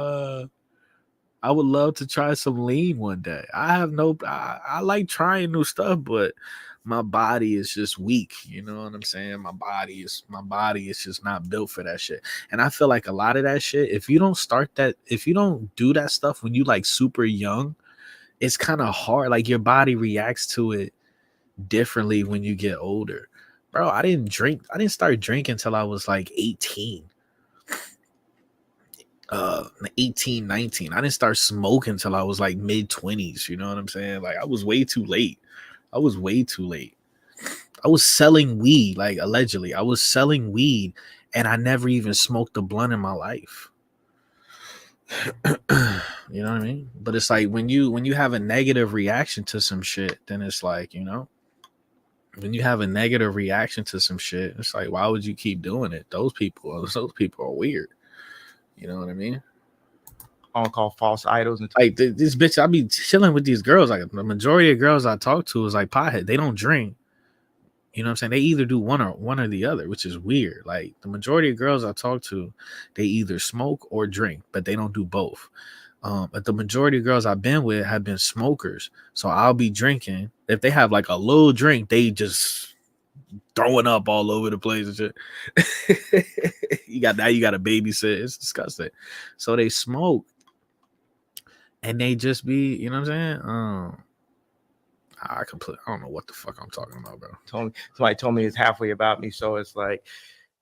lean one day. I like trying new stuff, but my body is just weak. You know what I'm saying? My body is just not built for that shit. And I feel like a lot of that shit, if you don't do that stuff when you like super young, it's kind of hard. Like your body reacts to it differently when you get older. Bro, I didn't start drinking until I was like 18. 18, 19. I didn't start smoking until I was like mid-20s. You know what I'm saying? Like I was way too late. I was selling weed, like allegedly. I was selling weed and I never even smoked a blunt in my life. You know what I mean? But it's like when you have a negative reaction to some shit, then it's like, you know, when you have a negative reaction to some shit, it's like, why would you keep doing it? Those people are weird. You know what I mean? I don't call false idols. And like this bitch, I be chilling with these girls. Like the majority of girls I talk to is like pothead. They don't drink. You know what I'm saying? They either do one or the other, which is weird. Like the majority of girls I talk to, they either smoke or drink, but they don't do both. But the majority of girls I've been with have been smokers. So I'll be drinking. If they have like a little drink, they just throwing up all over the place and shit. you got to babysit. It's disgusting. So they smoke and they just be, you know what I'm saying? I don't know what the fuck I'm talking about, bro. Somebody told me it's halfway about me, so it's like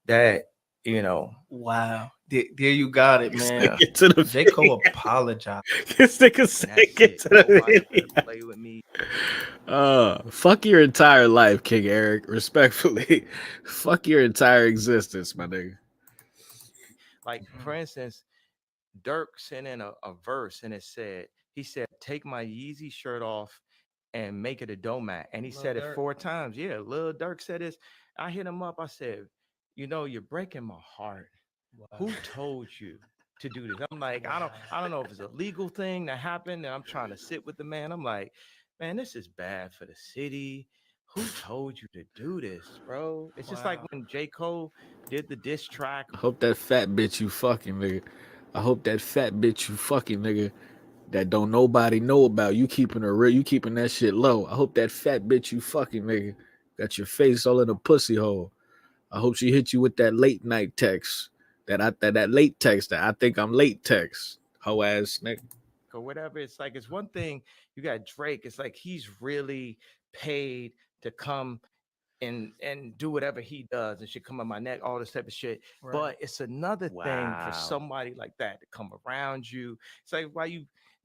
that, you know. Wow. There you got it, man. Get to the J. Cole apologize. This nigga say get to the video. Play with me. Fuck your entire life, King Eric. Respectfully, fuck your entire existence, my nigga. Like, for instance, Dirk sent in a verse and he said, take my Yeezy shirt off and make it a domat. And he said it 4 times. Yeah, Lil Dirk said this. I hit him up. I said, you know, you're breaking my heart. Wow. Who told you to do this? I'm like, wow. I don't know if it's a legal thing that happened, and I'm trying to sit with the man. I'm like, man, this is bad for the city. Who told you to do this, bro? It's just like when J. Cole did the diss track. I hope that fat bitch you fucking, nigga. I hope that fat bitch you fucking, nigga, that don't nobody know about. You keeping her real. You keeping that shit low. I hope that fat bitch you fucking, nigga, got your face all in a pussy hole. I hope she hit you with that late night text. That late text that I think I'm late text. Hoe ass nigga. Or whatever. It's like, it's one thing. You got Drake. It's like he's really paid to come and do whatever he does and should come on my neck, all this type of shit. Right. But it's another thing for somebody like that to come around you. It's like,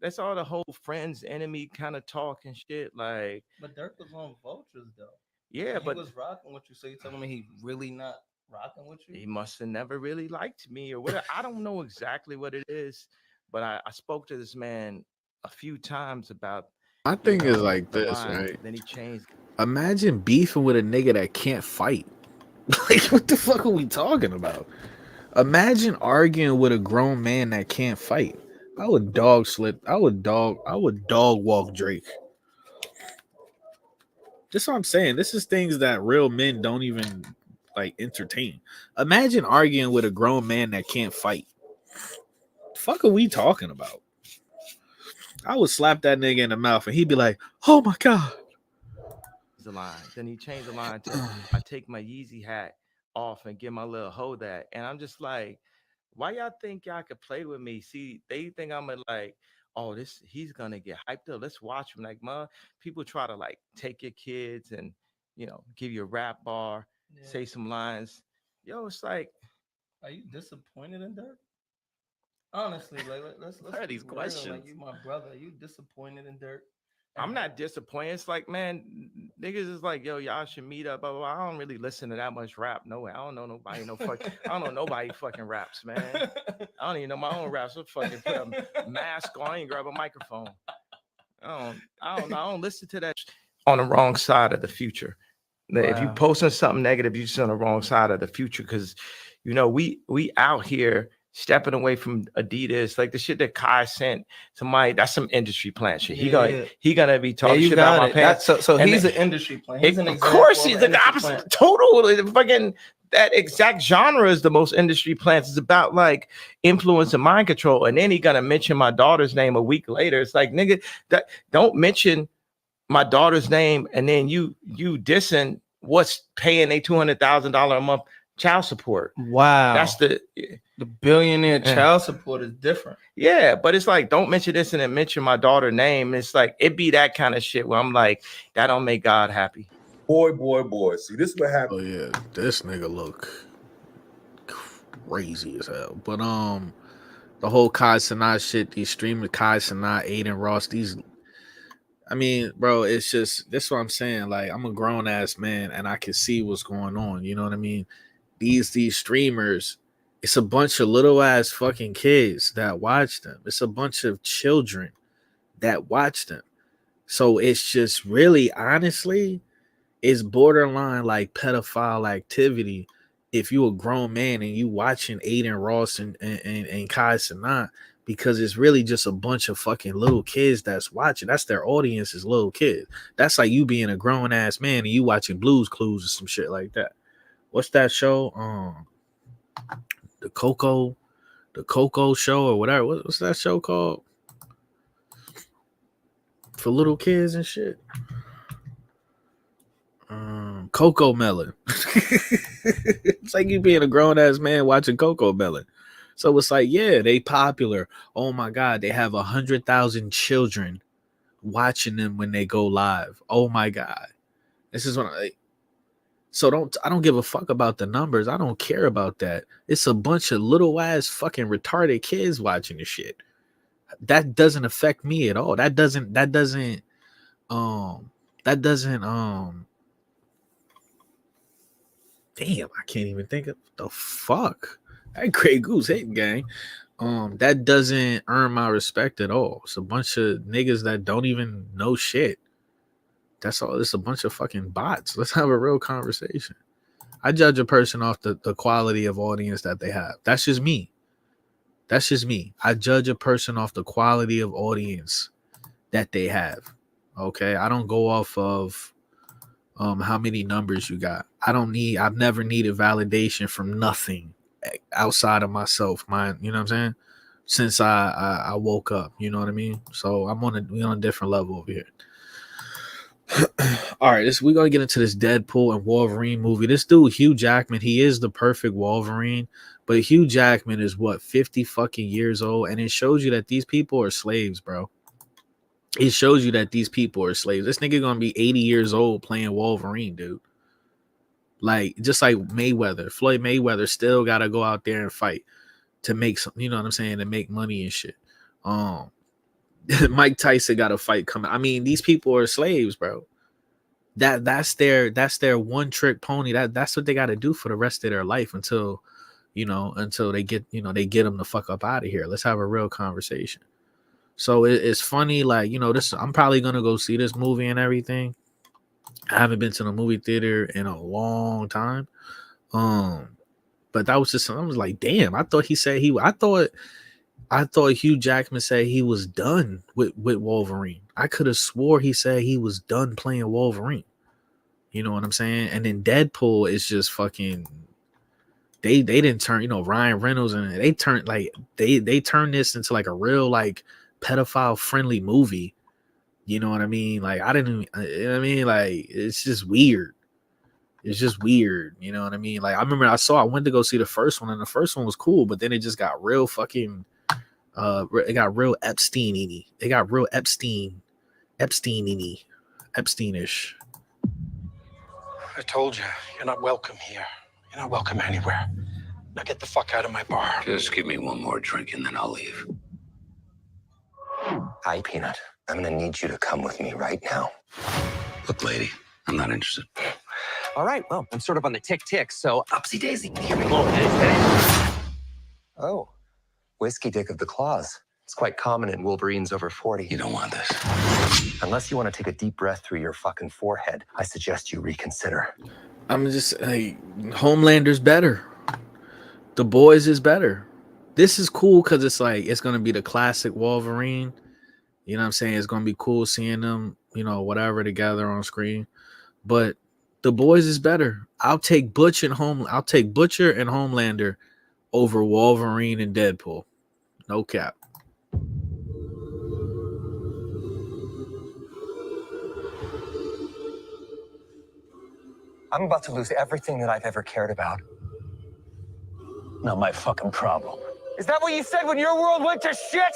that's all the whole friends enemy kind of talk and shit. Like, but Dirk was on Vultures though. Yeah, but he was rocking with you. So you telling me he really not rocking with you? He must have never really liked me or whatever. I don't know exactly what it is, but I spoke to this man a few times about. My thing is like this, right? Then he changed. Imagine beefing with a nigga that can't fight. Like, what the fuck are we talking about? Imagine arguing with a grown man that can't fight. I would dog walk Drake. Just what I'm saying. This is things that real men don't even like entertain. Imagine arguing with a grown man that can't fight. The fuck are we talking about? I would slap that nigga in the mouth and he'd be like, oh my God. The line. Then he changed the line to I take my Yeezy hat off and give my little hoe that. And I'm just like, why y'all think y'all could play with me? See, they think I'm like, oh, he's gonna get hyped up. Let's watch him. Like, people try to like take your kids and, you know, give you a rap bar, say some lines. Yo, it's like, are you disappointed in Dirk? Honestly, like let's these questions. Like, you my brother. Are you disappointed in Dirk? I'm not disappointed. It's like, man, niggas is like, yo, y'all should meet up. But I don't really listen to that much rap. No way. I don't know nobody. I don't know nobody fucking raps, man. I don't even know my own raps. So fucking put a mask on and grab a microphone. I don't listen to that on the wrong side of the future. Wow. If you posting something negative, you're just on the wrong side of the future. Because, you know, we out here stepping away from Adidas, like the shit that Kai sent somebody. That's some industry plant shit. He gonna be talking shit about my pants. So he's an industry plant. He's of course, he's the opposite. Total fucking that exact genre is the most industry plants. It's about like influence and mind control. And then he gonna mention my daughter's name a week later. It's like, nigga, that don't mention my daughter's name and then you dissing what's paying a $200,000 a month child support. Wow, that's the billionaire child support is different. Yeah, but it's like, don't mention this and then mention my daughter's name. It's like, it be that kind of shit where I'm like, that don't make God happy. Boy. See, this is what happened. Oh yeah, this nigga look crazy as hell. But the whole Kai Cenat shit, these streamers, Kai Cenat, Aiden Ross, these. I mean, bro, it's just this is what I'm saying. Like, I'm a grown ass man and I can see what's going on. You know what I mean? These streamers, it's a bunch of little ass fucking kids that watch them. It's a bunch of children that watch them. So it's just really, honestly, it's borderline like pedophile activity if you a grown man and you watching Aiden Ross and Kai Cenat, because it's really just a bunch of fucking little kids that's watching. That's their audience, is little kids. That's like you being a grown ass man and you watching Blue's Clues or some shit like that. What's that show? The Coco show or whatever. What's that show called? for little kids and shit. Coco Melon. It's like you being a grown ass man watching Coco Melon. So it's like, yeah, they popular. Oh my God, they have 100,000 children watching them when they go live. Oh my God, this is what I. So I don't give a fuck about the numbers. I don't care about that. It's a bunch of little ass fucking retarded kids watching the shit. That doesn't affect me at all. That doesn't damn, I can't even think of the fuck. That Grey Goose hating gang. That doesn't earn my respect at all. It's a bunch of niggas that don't even know shit. That's all. It's a bunch of fucking bots. Let's have a real conversation. I judge a person off the quality of audience that they have. That's just me. That's just me. I judge a person off the quality of audience that they have. Okay. I don't go off of how many numbers you got. I've never needed validation from nothing outside of myself. You know what I'm saying? Since I woke up, you know what I mean? So we on a different level over here. All right, we're gonna get into this Deadpool and Wolverine movie. This dude, Hugh Jackman, he is the perfect Wolverine, but Hugh Jackman is 50 fucking years old, and it shows you that these people are slaves, bro. It shows you that these people are slaves. This nigga gonna be 80 years old playing Wolverine, dude. Like, just like Mayweather, Floyd Mayweather still gotta go out there and fight to make some, you know what I'm saying, to make money and shit. Mike Tyson got a fight coming. I mean, these people are slaves, bro. That's their one trick pony. That's what they got to do for the rest of their life until they get them the fuck up out of here. Let's have a real conversation. So it's funny, like, this. I'm probably gonna go see this movie and everything. I haven't been to the movie theater in a long time. But that was just something. I was like, damn. I thought I thought Hugh Jackman said he was done with Wolverine. I could have swore he said he was done playing Wolverine. You know what I'm saying? And then Deadpool is just fucking. They didn't turn, Ryan Reynolds, and they turned they turned this into like a real like pedophile friendly movie. You know what I mean? Like, I didn't, you know what I mean? Like, it's just weird. It's just weird. You know what I mean? Like, I remember I went to go see the first one, and the first one was cool, but then it just got real fucking. It got real Epstein-y. It got real Epsteinish. I told you, you're not welcome here. You're not welcome anywhere. Now get the fuck out of my bar. Just give me one more drink and then I'll leave. Hi, Peanut. I'm gonna need you to come with me right now. Look, lady, I'm not interested. All right, well, I'm sort of on the tick, so upsy daisy. Here we go. Oh, whiskey dick of the claws. It's quite common in Wolverines over 40. You don't want this. Unless you want to take a deep breath through your fucking forehead, I suggest you reconsider. I'm just like, Homelander's better. The Boys is better. This is cool because it's like, it's going to be the classic Wolverine. You know what I'm saying? It's going to be cool seeing them, whatever, together on screen. But The Boys is better. I'll take Butcher and Homelander over Wolverine and Deadpool. No cap. I'm about to lose everything that I've ever cared about. Not my fucking problem. Is that what you said when your world went to shit?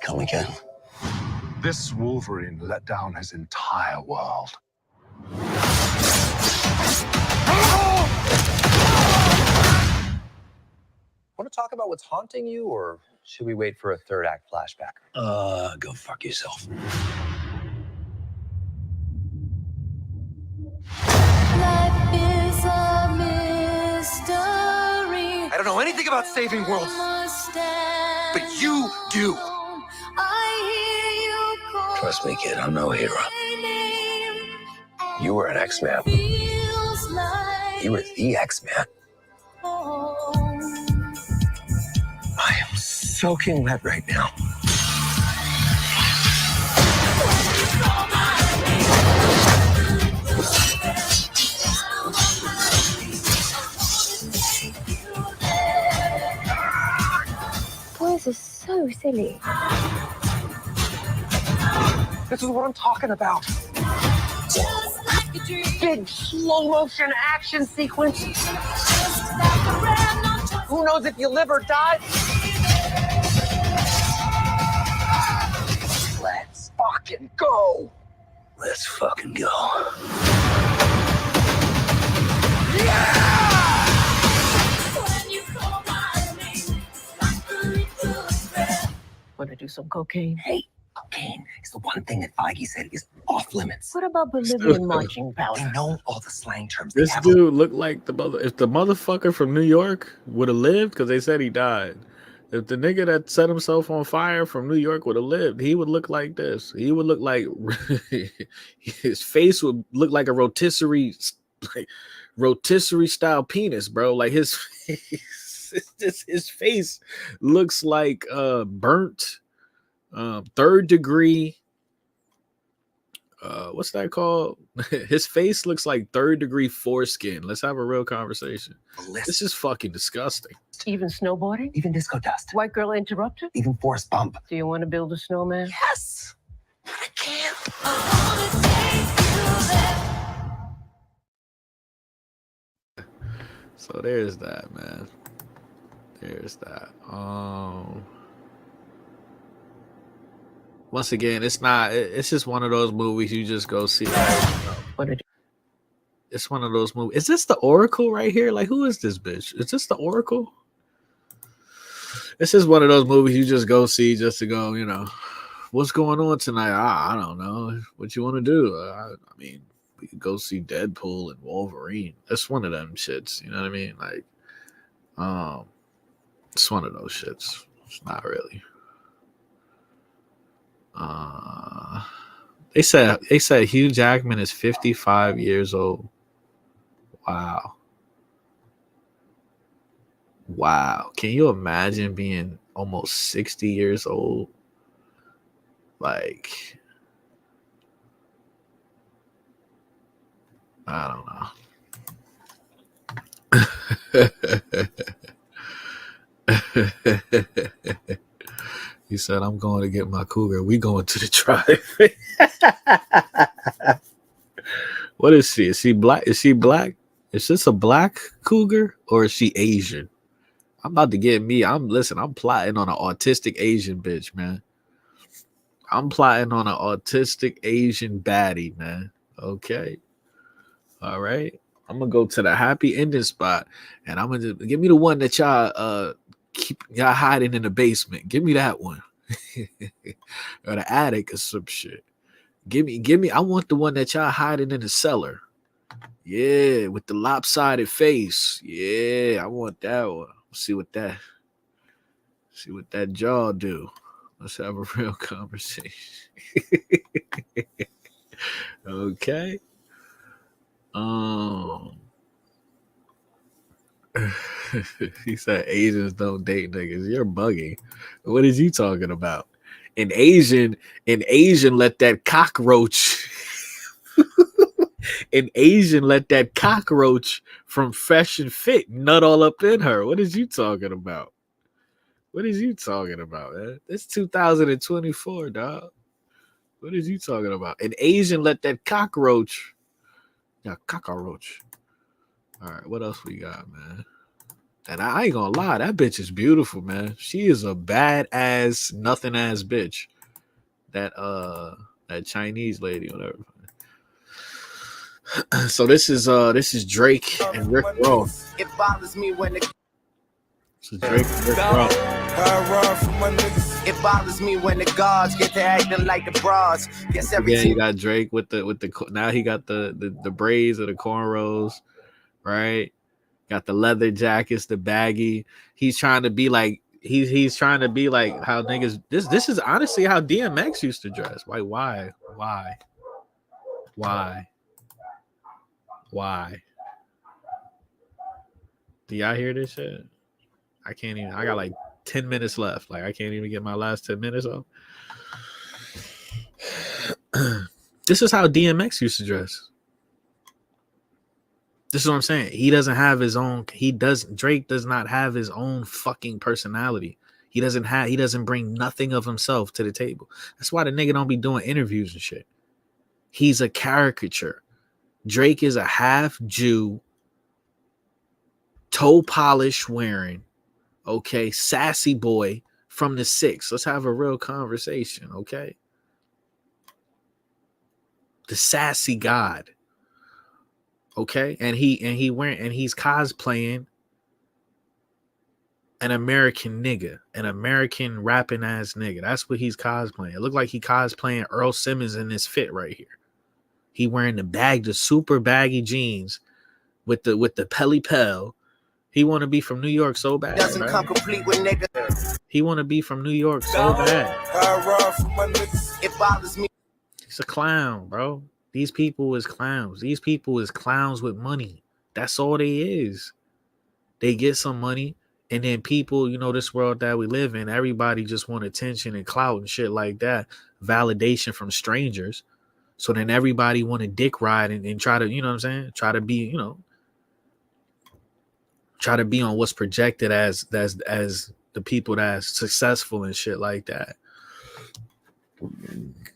Come again. This Wolverine let down his entire world. Want to talk about what's haunting you, or should we wait for a third act flashback? Go fuck yourself. Life is a mystery. I don't know anything about saving worlds, but you do. Trust me, kid, I'm no hero. You were an X-Man. You were the X-Man. I am soaking wet right now. Boys are so silly. This is what I'm talking about. Big slow motion action sequence. Who knows if you live or die? Let's fucking go. Let's fucking go. Want to do some cocaine? Hey, cocaine is the one thing that Feige said is off limits. What about Bolivian marching powder? They know all the slang terms. This dude looked like the mother. If the motherfucker from New York would have lived, because they said he died. If the nigga that set himself on fire from New York would have lived, he would look like this. He would look like his face would look like a rotisserie style penis, bro. Like his face, his face looks like burnt third degree. What's that called? His face looks like third degree foreskin. Let's have a real conversation. This is fucking disgusting. Even snowboarding? Even disco dust. White girl interrupted? Even Forrest Bump. Do you want to build a snowman? Yes! But I can't. So there's that, man. There's that. Once again, it's not. It's just one of those movies you just go see. It's one of those movies. Is this the Oracle right here? Like, who is this bitch? Is this the Oracle? This is one of those movies you just go see just to go. You know, what's going on tonight? I don't know. What you want to do? I mean, we could go see Deadpool and Wolverine. That's one of them shits. You know what I mean? Like, it's one of those shits. It's not really. They said Hugh Jackman is 55 years old. Wow. Can you imagine being almost 60 years old? Like, I don't know. He said, I'm going to get my cougar. We going to the drive. What is she? Is she black? Is she black? Is this a black cougar or is she Asian? I'm about to get me. I'm plotting on an autistic Asian bitch, man. I'm plotting on an autistic Asian baddie, man. Okay. All right. I'm gonna go to the happy ending spot and I'm gonna give me the one that y'all keep y'all hiding in the basement. Give me that one. Or the attic or some shit. Give me. I want the one that y'all hiding in the cellar. Yeah, with the lopsided face. Yeah, I want that one. See what that jaw do. Let's have a real conversation. Okay. He said Asians don't date niggas. You're bugging. What is you talking about? An Asian let that cockroach. An Asian let that cockroach from Fresh and Fit nut all up in her. What is you talking about? What is you talking about, man? It's 2024, dog. What is you talking about? An Asian let that cockroach. Yeah, cockroach. All right, what else we got, man? And I ain't gonna lie, that bitch is beautiful, man. She is a badass, nothing ass bitch. That Chinese lady, whatever. So this is Drake and Rick Ross. It bothers me when the Drake and Rick Ross. It bothers me when the guards get to acting like the bras. Guess Again, you got Drake with the now he got the braids or the cornrows, right? Got the leather jackets, the baggy. He's trying to be like he's trying to be like how niggas. This is honestly how DMX used to dress. Like why? Do y'all hear this shit? I can't even. I got like 10 minutes left. Like I can't even get my last 10 minutes off. This is how DMX used to dress. This is what I'm saying. He doesn't have his own. Drake does not have his own fucking personality. He doesn't bring nothing of himself to the table. That's why the nigga don't be doing interviews and shit. He's a caricature. Drake is a half Jew, toe polish wearing, okay, sassy boy from the 6. Let's have a real conversation, okay? The sassy god, okay? And he's cosplaying an American nigga, an American rapping ass nigga. That's what he's cosplaying. It looked like he cosplaying Earl Simmons in this fit right here. He wearing the super baggy jeans with the pelly pel. He want to be from New York so bad. Doesn't right? come complete with niggas. He want to be from New York so bad. It bothers me. He's a clown, bro. These people is clowns. These people is clowns with money. That's all they is. They get some money, and then people, you know, this world that we live in, everybody just want attention and clout and shit like that. Validation from strangers. So then everybody want to dick ride and try to, you know what I'm saying? Try to be, you know, try to be on what's projected as the people that's successful and shit like that.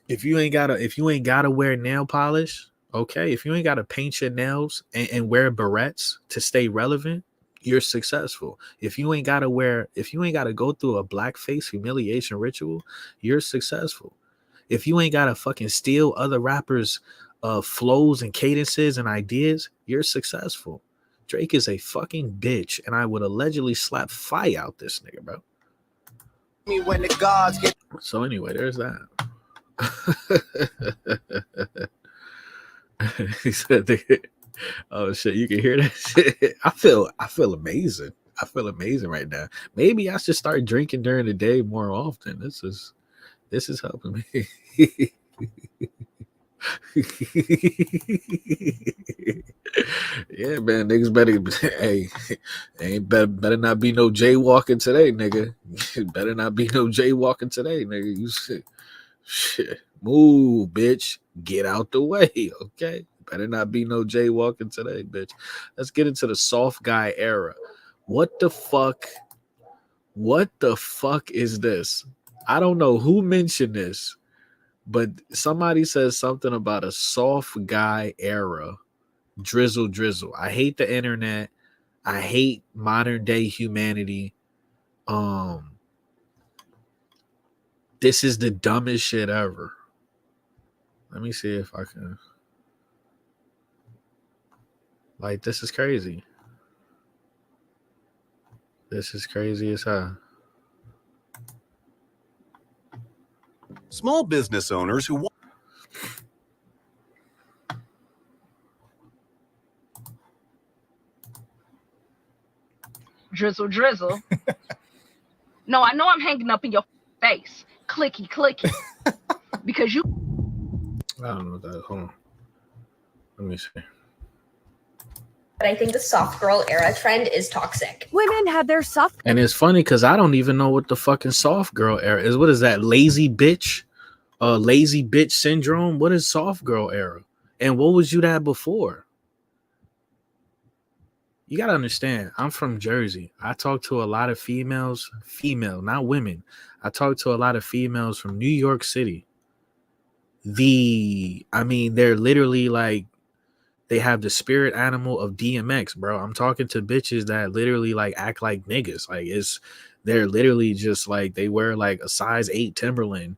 If you ain't gotta wear nail polish, okay. If you ain't gotta paint your nails and wear barrettes to stay relevant, you're successful. If you ain't gotta go through a blackface humiliation ritual, you're successful. If you ain't gotta fucking steal other rappers' flows and cadences and ideas, you're successful. Drake is a fucking bitch, and I would allegedly slap fire out this nigga, bro. When the gods get So anyway, there's that. He said, "Oh shit, you can hear that shit." I feel amazing. I feel amazing right now. Maybe I should start drinking during the day more often. This is helping me. Yeah, man, niggas better not be no jaywalking today, nigga. Better not be no jaywalking today, nigga. You shit, move, bitch, get out the way, okay? Better not be no jaywalking today, bitch. Let's get into the soft guy era. What the fuck is this? I don't know who mentioned this, but somebody says something about a soft guy era. Drizzle. I hate the internet. I hate modern day humanity. This is the dumbest shit ever. Let me see if I can. Like, this is crazy. This is crazy as hell. Small business owners who want drizzle. No, I know I'm hanging up in your face. Clicky. Because you. I don't know that. Hold on. Let me see. But I think the soft girl era trend is toxic. Women have their soft. And it's funny because I don't even know what the fucking soft girl era is. What is that? Lazy bitch syndrome? What is soft girl era? And what was you that before? You got to understand, I'm from Jersey. I talk to a lot of females, not women. I talk to a lot of females from New York City. They're literally like, they have the spirit animal of DMX, bro. I'm talking to bitches that literally like act like niggas. Like they're literally just like, they wear like a size 8 Timberland.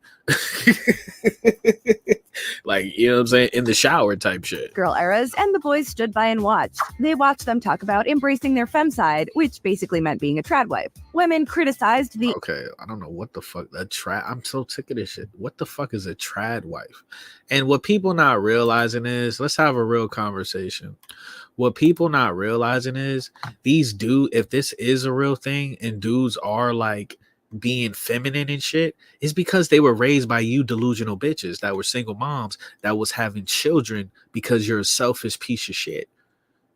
Like, you know what I'm saying? In the shower type shit. Girl eras, and the boys stood by and watched. They watched them talk about embracing their femme side, which basically meant being a trad wife. Women criticized the. Okay, I don't know what the fuck a trad. I'm so sick of this shit. What the fuck is a trad wife? And what people not realizing is, let's have a real conversation. What people not realizing is these dudes, if this is a real thing and dudes are like being feminine and shit, is because they were raised by you delusional bitches that were single moms that was having children because you're a selfish piece of shit.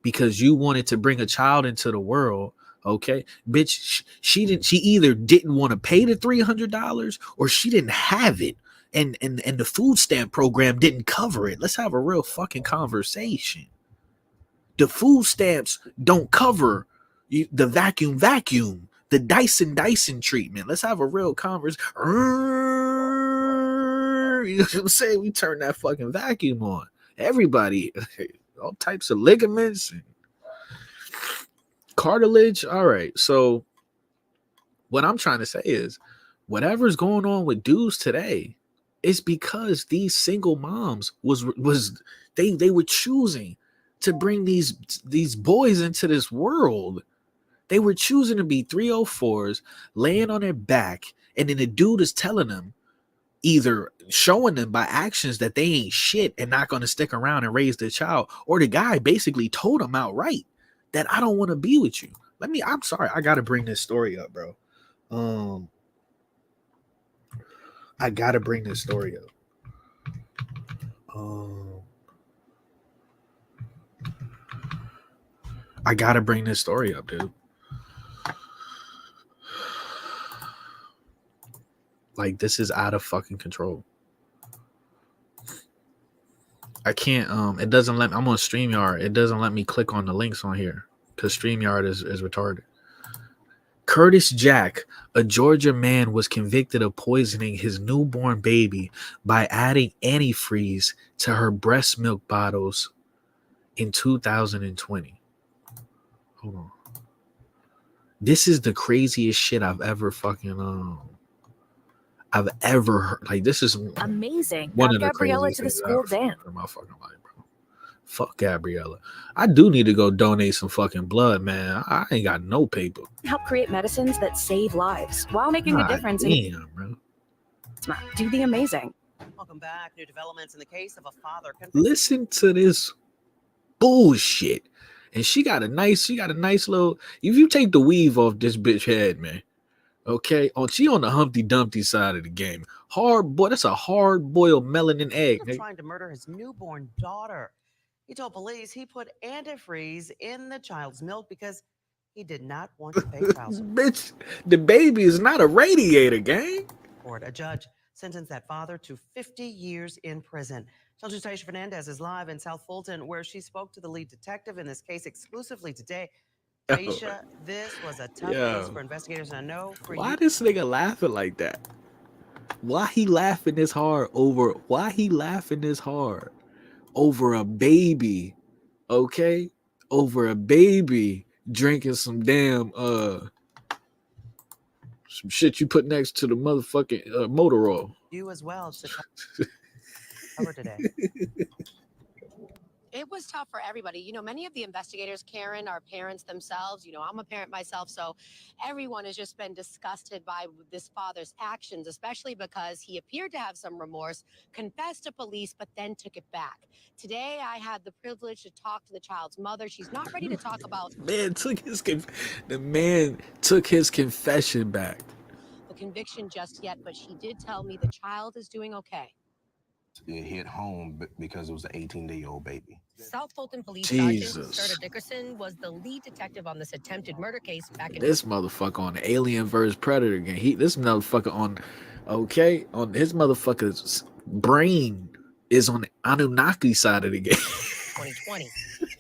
Because you wanted to bring a child into the world, okay? Bitch, she either didn't want to pay the $300 or she didn't have it. And the food stamp program didn't cover it. Let's have a real fucking conversation. The food stamps don't cover the vacuum. The Dyson treatment. Let's have a real conversation. You know what I'm saying? We turn that fucking vacuum on. Everybody, all types of ligaments and cartilage. All right. So what I'm trying to say is whatever's going on with dudes today is because these single moms they were choosing to bring these boys into this world. They were choosing to be 304s, laying on their back, and then the dude is telling them, either showing them by actions that they ain't shit and not going to stick around and raise their child, or the guy basically told them outright that I don't want to be with you. I'm sorry, I got to bring this story up, bro. I got to bring this story up. I got to bring this story up, dude. Like, this is out of fucking control. I can't, it doesn't let me, I'm on StreamYard. It doesn't let me click on the links on here because StreamYard is retarded. Curtis Jack, a Georgia man, was convicted of poisoning his newborn baby by adding antifreeze to her breast milk bottles in 2020. Hold on. This is the craziest shit I've ever fucking heard. Like, this is amazing. One of the Gabriella to the craziest school things I've ever dance. heard in my fucking life, bro. Fuck Gabriella. I do need to go donate some fucking blood, man. I ain't got no paper. Help create medicines that save lives while making a difference Damn, bro. Do the amazing. Welcome back. New developments in the case of a father. Listen to this bullshit. And she got a nice little. If you take the weave off this bitch head, man. Okay, she on the Humpty Dumpty side of the game. That's a hard boiled melanin egg. Trying to murder his newborn daughter. He told police he put antifreeze in the child's milk because he did not want to pay child support. Bitch, the baby is not a radiator, gang. A judge sentenced that father to 50 years in prison. Children's Taisha Fernandez is live in South Fulton, where she spoke to the lead detective in this case exclusively today. Taisha, this was a tough case for investigators, and I know for you. Why this nigga laughing like that? Why he laughing this hard over a baby? Okay? Over a baby drinking some damn some shit you put next to the motherfucking motor oil. You as well to cover today. It was tough for everybody. You know, many of the investigators, Karen, are parents themselves. You know, I'm a parent myself, so everyone has just been disgusted by this father's actions, especially because he appeared to have some remorse, confessed to police, but then took it back. Today, I had the privilege to talk to the child's mother. She's not ready to talk about The man took his confession back. the conviction just yet, but she did tell me the child is doing okay. It hit home because it was an 18-day-old baby. South Fulton Police Jesus. Sergeant Serta Dickerson was the lead detective on this attempted murder case back in This motherfucker on the Alien vs Predator game. This motherfucker on his motherfucker's brain is on the Anunnaki side of the game. 2020.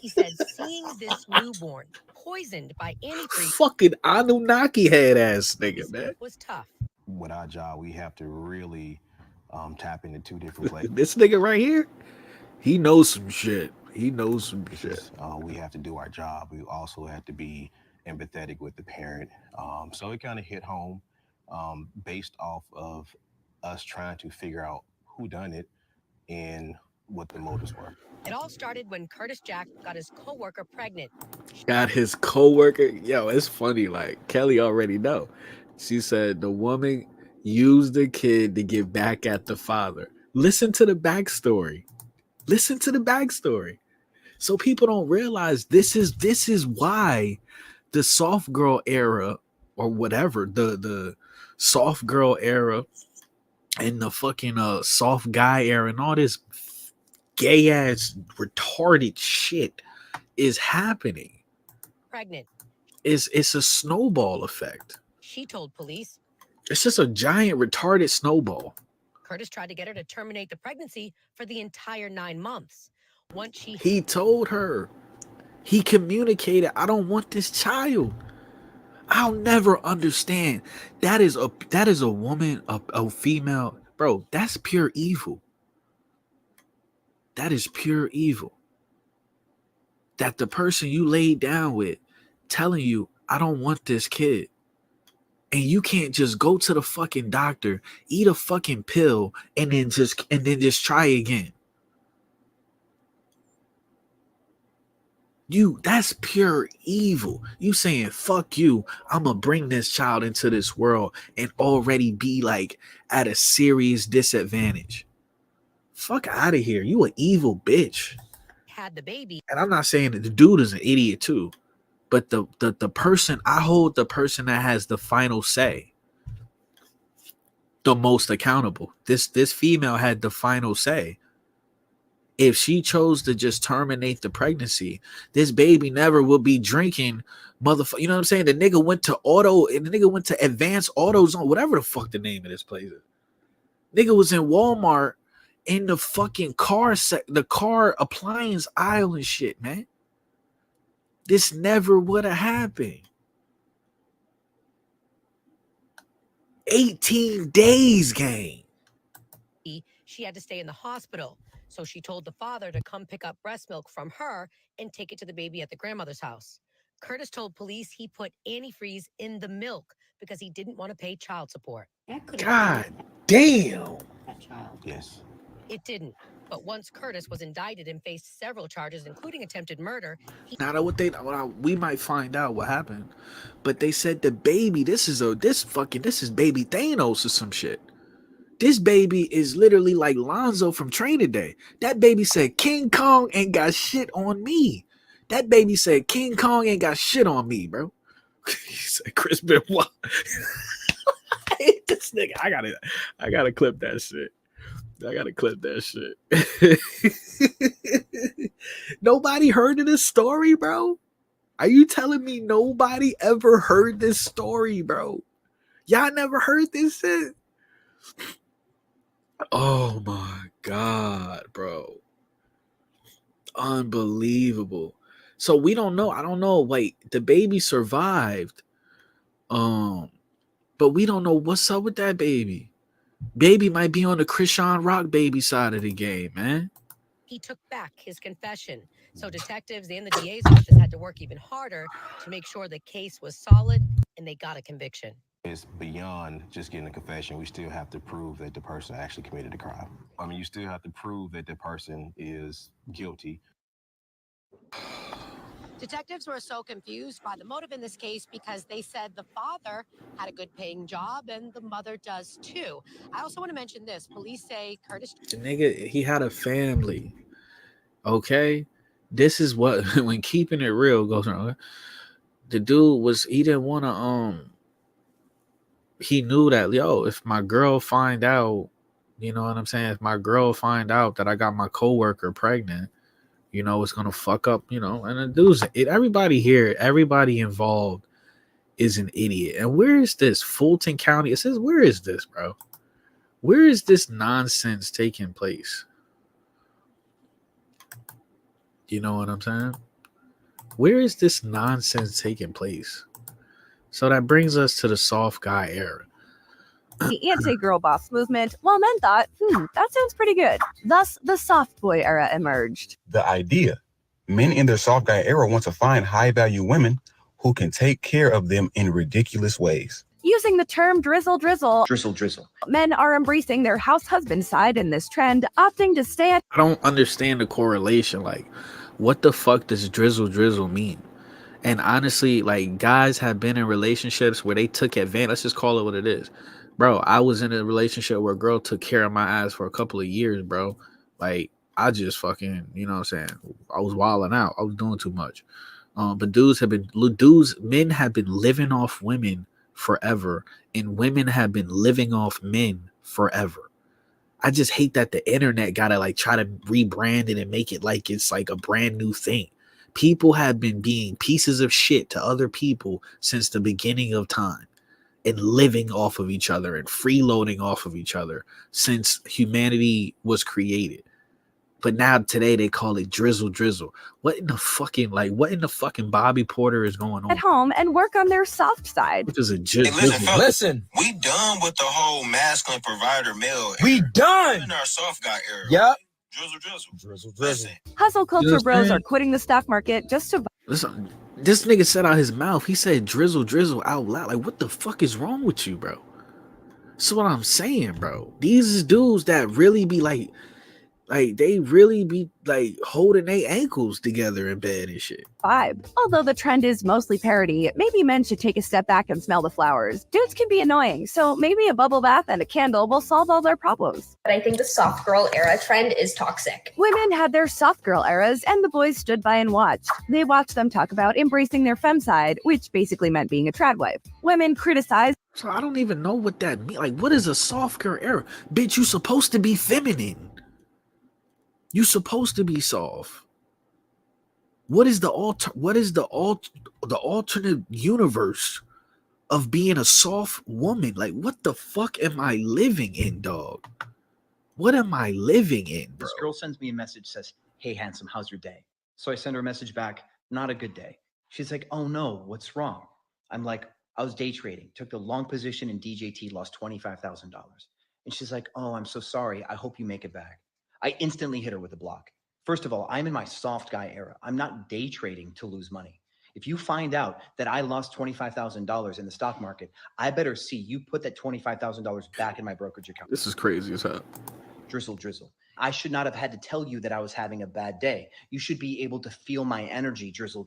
He said seeing this newborn poisoned by antifreeze Fucking Anunnaki head ass nigga, man. was tough. With our job, we have to really tap into two different places. This nigga right here, he knows some shit. We have to do our job. We also have to be empathetic with the parent. So it kind of hit home based off of us trying to figure out who done it and what the motives were. It all started when Curtis Jack got his coworker pregnant. Got his coworker. Yo, it's funny. Like Kelly already know. She said the woman used the kid to get back at the father. Listen to the backstory. So people don't realize this is why the soft girl era or whatever, the soft girl era and the fucking soft guy era and all this gay ass retarded shit is happening. Pregnant. It's a snowball effect. She told police. It's just a giant retarded snowball. Curtis tried to get her to terminate the pregnancy for the entire 9 months. Once He told her, he communicated, I don't want this child. I'll never understand. That is a woman, a female, bro. That's pure evil. That is pure evil. That the person you laid down with telling you, I don't want this kid. And you can't just go to the fucking doctor, eat a fucking pill, and then just try again. That's pure evil. You saying, fuck you, I'm gonna bring this child into this world and already be like at a serious disadvantage. Fuck out of here. You an evil bitch. Had the baby. And I'm not saying that the dude is an idiot too, but the person, I hold the person that has the final say the most accountable. This female had the final say. If she chose to just terminate the pregnancy, this baby never will be drinking motherfucker. You know what I'm saying? The nigga went to advanced auto zone, whatever the fuck the name of this place is. Nigga was in Walmart in the fucking the car appliance aisle and shit, man. This never would have happened. 18 days, gang. She had to stay in the hospital. So she told the father to come pick up breast milk from her and take it to the baby at the grandmother's house. Curtis told police he put antifreeze in the milk because he didn't want to pay child support. God damn. Yes. It didn't. But once Curtis was indicted and faced several charges, including attempted murder, Now we might find out what happened, but they said the baby, this is baby Thanos or some shit. This baby is literally like Lonzo from Training Day. That baby said King Kong ain't got shit on me. That baby said King Kong ain't got shit on me, bro. He said Chris Benoit. I hate this nigga. I gotta clip that shit. Nobody heard of this story, bro? Are you telling me nobody ever heard this story, bro? Y'all never heard this shit? Oh my God, bro. Unbelievable. So we don't know. I don't know. Wait, the baby survived. But we don't know what's up with that baby. Baby might be on the Krishan Rock baby side of the game, man. he took back his confession. So detectives and the DA's office had to work even harder to make sure the case was solid and they got a conviction. It's beyond just getting a confession. We still have to prove that the person actually committed the crime. I mean, you still have to prove that the person is guilty. Detectives were so confused by the motive in this case because they said the father had a good paying job and the mother does too. I also want to mention this. Police say Curtis... The nigga, he had a family. Okay? This is what, when keeping it real goes wrong. The dude he didn't want to, he knew that, if my girl find out, you know what I'm saying? If my girl find out that I got my coworker pregnant, it's gonna fuck up, and the dude's everybody involved is an idiot. And where is this? Fulton County? It says, where is this, bro? Where is this nonsense taking place? You know what I'm saying? Where is this nonsense taking place? So that brings us to the soft guy era. The anti-girl boss movement, while men thought, that sounds pretty good. Thus, the soft boy era emerged. The idea, men in their soft guy era want to find high-value women who can take care of them in ridiculous ways. Using the term drizzle, Drizzle. men are embracing their house husband side in this trend, opting to stay at... I don't understand the correlation. Like, what the fuck does drizzle mean? And honestly, like, guys have been in relationships where they took advantage. Let's just call it what it is. Bro, I was in a relationship where a girl took care of my ass for a couple of years, bro. Like, I just fucking, you know what I'm saying? I was wilding out. I was doing too much. But men have been living off women forever, and women have been living off men forever. I just hate that the internet gotta like try to rebrand it and make it like it's like a brand new thing. People have been being pieces of shit to other people since the beginning of time, and living off of each other and freeloading off of each other since humanity was created. But now today they call it drizzle. What in the fucking Bobby Porter is going on? At home and work on their soft side. Which is a Hey, listen, fellas, Listen, we done with the whole masculine provider male. we era. done. In our soft guy era. Yep. Drizzle. Drizzle. Hustle culture Just bros saying. are quitting the stock market just to Listen, this nigga said out his mouth, he said drizzle out loud. Like, what the fuck is wrong with you, bro? That's what I'm saying, bro. These is dudes that really be like they really be like holding their ankles together in bed and shit. vibe. Although the trend is mostly parody, maybe men should take a step back and smell the flowers. Dudes can be annoying, so maybe a bubble bath and a candle will solve all their problems. But I think the soft girl era trend is toxic. Women had their soft girl eras, and the boys stood by and watched. They watched them talk about embracing their femme side, which basically meant being a trad wife. Women criticized. So I don't even know what that means. Like, what is a soft girl era? Bitch, you supposed to be feminine. You supposed to be soft. What is the alternate universe of being a soft woman? Like, what the fuck am I living in, dog? What am I living in, bro? This girl sends me a message, says, "Hey, handsome, how's your day?" So I send her a message back, "Not a good day." She's like, "Oh no, what's wrong?" I'm like, "I was day trading, took the long position in DJT, lost $25,000. And she's like, "Oh, I'm so sorry. I hope you make it back." I instantly hit her with a block. First of all, I'm in my soft guy era. I'm not day trading to lose money. If you find out that I lost $25,000 in the stock market, I better see you put that $25,000 back in my brokerage account. This is crazy as hell. Drizzle. I should not have had to tell you that I was having a bad day. You should be able to feel my energy, drizzle.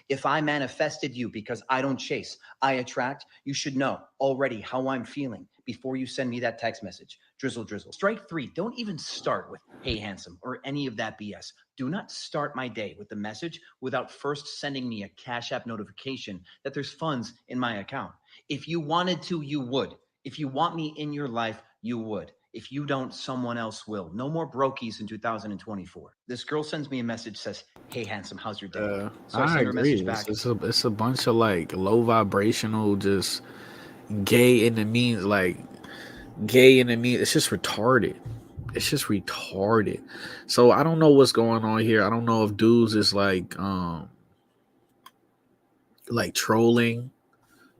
If I manifested you because I don't chase, I attract, you should know already how I'm feeling before you send me that text message. Drizzle. Strike 3, don't even start with, "Hey, handsome," or any of that BS. Do not start my day with the message without first sending me a Cash App notification that there's funds in my account. If you wanted to, you would. If you want me in your life, you would. If you don't, someone else will. No more brokies in 2024. This girl sends me a message, says, "Hey, handsome, how's your day?" So I send her a message back. It's a bunch of like low vibrational, just gay in the means, it's just retarded. It's just retarded. So I don't know what's going on here. I don't know if dudes is like trolling.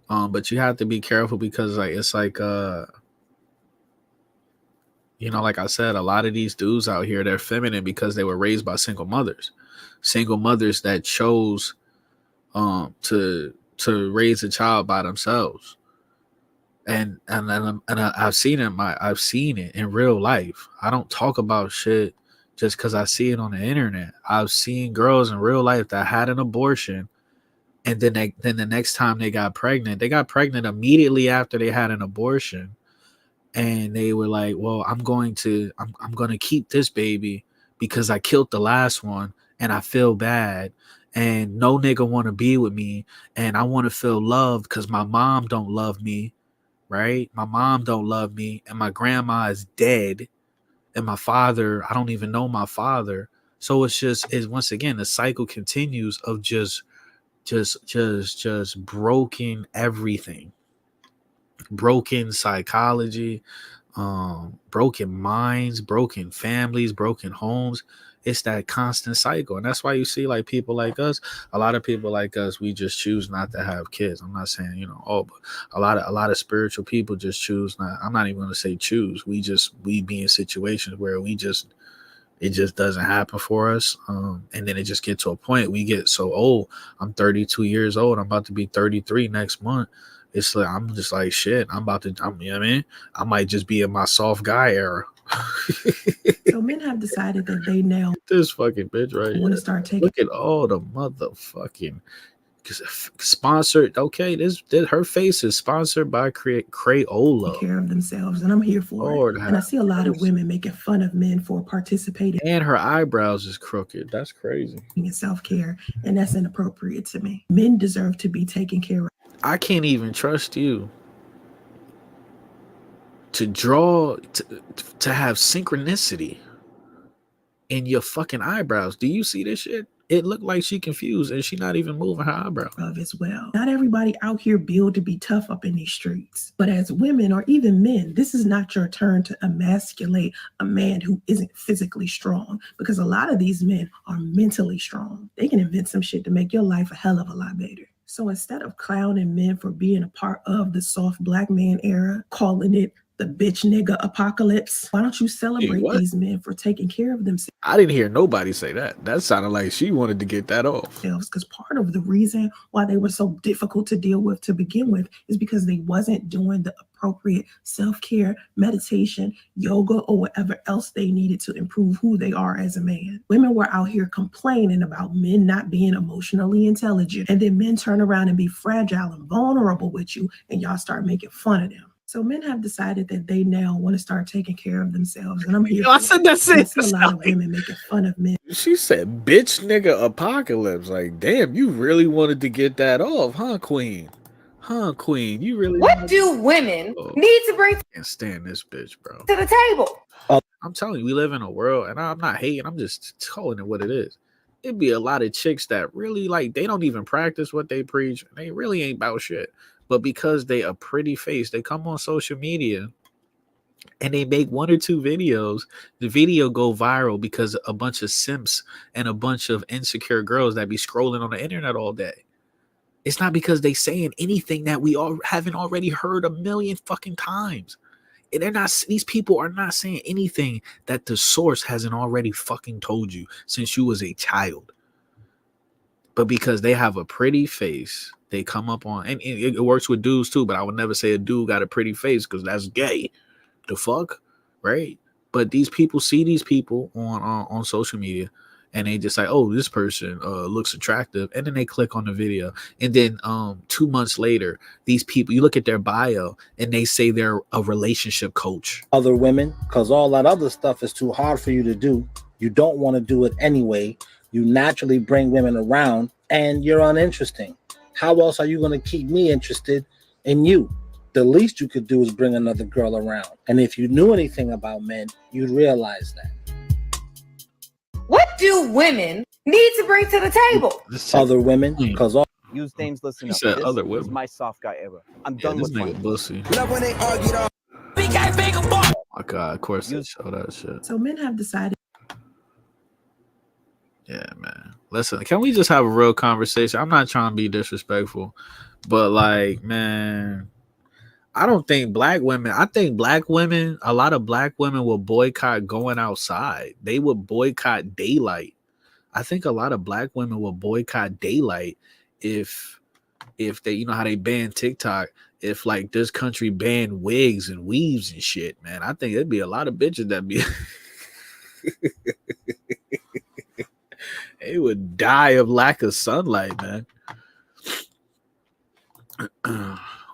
But you have to be careful because it's like like I said, a lot of these dudes out here, they're feminine because they were raised by single mothers that chose to raise a child by themselves. And I've seen it in real life. I don't talk about shit just because I see it on the internet. I've seen girls in real life that had an abortion, and then the next time they got pregnant immediately after they had an abortion. And they were like, "Well, I'm going to keep this baby because I killed the last one and I feel bad and no nigga want to be with me and I want to feel loved because my mom don't love me, right? My mom don't love me and my grandma is dead and my father, I don't even know my father." So it's once again the cycle continues of just broken everything. Broken psychology, broken minds, broken families, broken homes. It's that constant cycle. And that's why you see like people like us, a lot of people like us, we just choose not to have kids. I'm not saying, but a lot of spiritual people just choose not. I'm not even going to say choose. We be in situations where it just doesn't happen for us. And then it just gets to a point we get so old. I'm 32 years old. I'm about to be 33 next month. It's like, I'm just like, shit, you know what I mean? I might just be in my soft guy era. So men have decided that they now This fucking bitch right want here. to start taking Look at all the motherfucking sponsored. Okay, her face is sponsored by Crayola. care of themselves, and I'm here for Lord it. And I see a lot of women making fun of men for participating And her eyebrows is crooked. That's crazy. in self-care, and that's inappropriate to me. Men deserve to be taken care of. I can't even trust you to have synchronicity in your fucking eyebrows. Do you see this shit? it looked like she confused and she not even moving her eyebrow. Of as well. Not everybody out here built to be tough up in these streets. But as women or even men, this is not your turn to emasculate a man who isn't physically strong, because a lot of these men are mentally strong. They can invent some shit to make your life a hell of a lot better. So instead of clowning men for being a part of the soft black man era, calling it the bitch nigga apocalypse, why don't you celebrate these men for taking care of themselves? I didn't hear nobody say that. That sounded like she wanted to get that off. Because part of the reason why they were so difficult to deal with to begin with is because they wasn't doing the appropriate self-care, meditation, yoga, or whatever else they needed to improve who they are as a man. Women were out here complaining about men not being emotionally intelligent, and then men turn around and be fragile and vulnerable with you, and y'all start making fun of them. So men have decided that they now want to start taking care of themselves, and I'm here. I said that's it. I see a lot of women making fun of men. She said, "Bitch, nigga, apocalypse." Like, damn, you really wanted to get that off, huh, Queen? Huh, Queen? You really? What do women need to bring Can't stand this bitch, bro. to the table? I'm telling you, we live in a world, and I'm not hating. I'm just calling it what it is. It'd be a lot of chicks that really like they don't even practice what they preach. They really ain't about shit. But because they a pretty face, they come on social media and they make 1 or 2 videos. The video go viral because a bunch of simps and a bunch of insecure girls that be scrolling on the internet all day. It's not because they saying anything that we all haven't already heard a million fucking times. And they're not, these people are not saying anything that the source hasn't already fucking told you since you was a child. But because they have a pretty face, they come up on, and it works with dudes too, but I would never say a dude got a pretty face because that's gay. The fuck, right? But these people see these people on social media, and they just like, oh, this person looks attractive, and then they click on the video, and then 2 months later, these people, you look at their bio, and they say they're a relationship coach. Other women, because all that other stuff is too hard for you to do. You don't want to do it anyway. You naturally bring women around, and you're uninteresting. How else are you going to keep me interested in you? The least you could do is bring another girl around. And if you knew anything about men, you'd realize that. What do women need to bring to the table? Other women, because all Use Dames, listen He up. said This other is women. my soft guy era. I'm Yeah, done this with nigga fun. bussy. Love when they argue on. Oh my god, of course they show that shit. So men have decided. Yeah, man. Listen, can we just have a real conversation? I'm not trying to be disrespectful, but like, man, I don't think black women, I think black women, a lot of black women will boycott going outside. They would boycott daylight. I think a lot of black women will boycott daylight if they, you know how they ban TikTok, if like this country banned wigs and weaves and shit, man. I think it'd be a lot of bitches that be they would die of lack of sunlight, man.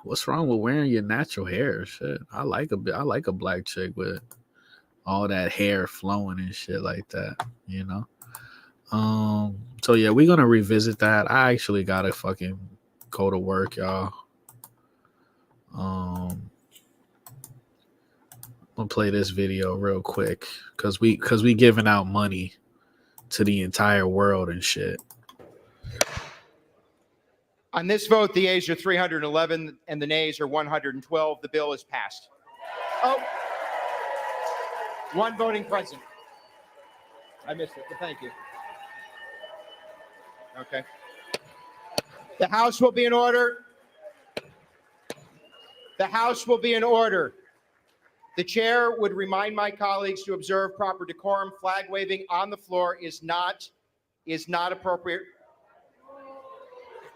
What's wrong with wearing your natural hair? Shit, I like a black chick with all that hair flowing and shit like that, you know. So yeah, we're gonna revisit that. I actually gotta fucking go to work, y'all. I'm gonna play this video real quick because we giving out money to the entire world and shit. On this vote, the ayes are 311 and the nays are 112. The bill is passed. Oh, one voting present. I missed it, but thank you. Okay. The House will be in order. The House will be in order. The chair would remind my colleagues to observe proper decorum. Flag waving on the floor is not appropriate.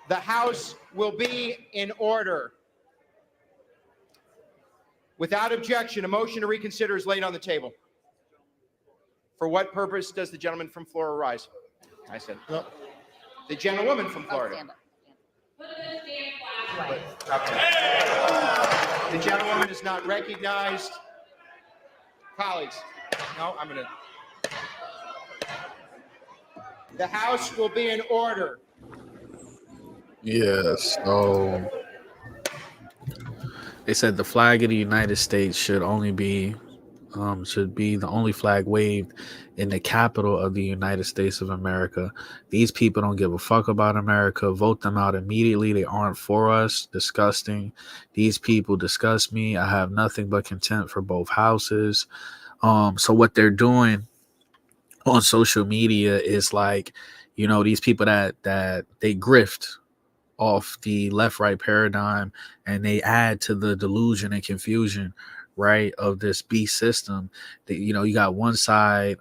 The House will be in order. Without objection, a motion to reconsider is laid on the table. For what purpose does the gentleman from Florida rise? I said, no. The gentlewoman from Florida. Okay. The gentlewoman is not recognized. Colleagues, no, I'm going to. The House will be in order. Yes. So they said the flag of the United States should only be should be the only flag waved in the capital of the United States of America. These people don't give a fuck about America. Vote them out immediately. They aren't for us. Disgusting. These people disgust me. I have nothing but contempt for both houses. So what they're doing on social media is like, these people that they grift off the left right paradigm, and they add to the delusion and confusion, right, of this beast system. That, you got one side